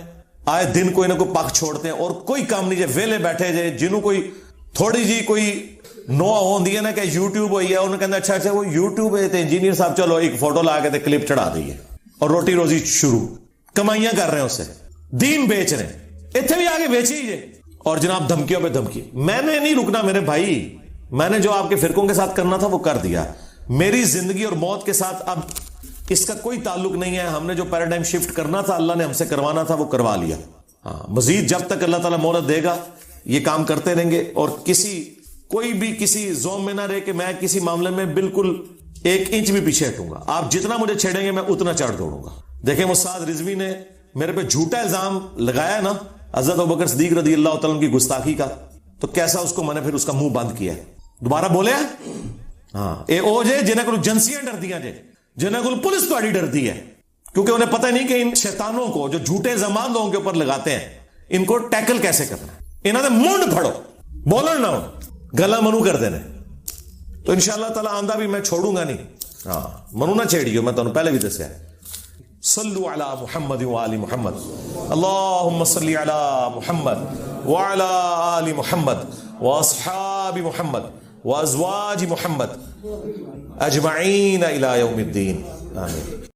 آئے دن کوئی نہ کوئی پک چھوڑتے ہیں اور کوئی کام نہیں جائے ویلے بیٹھے جائے. جنہوں کوئی تھوڑی جی کوئی نوع ہوندی ہے نا کہ یوٹیوب ہوئی ہے، انہوں نے کہنا اچھا وہ یوٹیوب ہے تو انجینئر صاحب چلو ایک فوٹو لا کے کلپ چڑھا دیئے اور روٹی روزی شروع، کمائیاں کر رہے ہیں، اسے دین بیچ رہے ہیں، اتنے بھی آگے بیچے ہی اور جناب دھمکیوں پہ دھمکی. میں نے نہیں رکنا میرے بھائی، میں نے جو آپ کے فرقوں کے ساتھ کرنا تھا وہ کر دیا. میری زندگی اور موت کے ساتھ اب اس کا کوئی تعلق نہیں ہے. ہم نے جو پیراڈائم شفٹ کرنا تھا اللہ نے ہم سے کروانا تھا وہ کروا لیا. ہاں مزید جب تک اللہ تعالیٰ مہلت دے گا یہ کام کرتے رہیں گے اور کوئی بھی کسی زوم میں نہ رہے کہ میں کسی معاملے میں بالکل 1 انچ بھی پیچھے ہٹوں گا. آپ جتنا مجھے چھیڑیں گے میں اتنا چڑھ دوڑوں گا. دیکھیں استاد رضوی نے میرے پہ جھوٹا الزام لگایا نا حضرت ابوبکر صدیق رضی اللہ تعالیٰ کی گستاخی کا، تو کیسا اس کو میں نے پھر اس کا منہ بند کیا. دوبارہ بولے ہاں اے او جے جنہیں کو جنسیاں ڈر دیا جے، جنہیں کو پولیس تھوڑی ڈرتی ہے کیونکہ انہیں پتہ نہیں کہ ان شیطانوں کو جو جھوٹے زمان لوگوں کے اوپر لگاتے ہیں ان کو ٹیکل کیسے کرنا ہے. انہوں نے منڈ پھڑو بولن نہ گلا منو کر دینے. تو انشاءاللہ تعالیٰ آندہ بھی میں چھوڑوں گا نہیں. ہاں منو نہ چھیڑیو، میں تمہیں پہلے بھی دسیا. صلو علی محمد وآل محمد، اللہم صلی علی محمد وعلی آل محمد واصحاب محمد وازواج محمد اجمعین الی یوم الدین. آمین.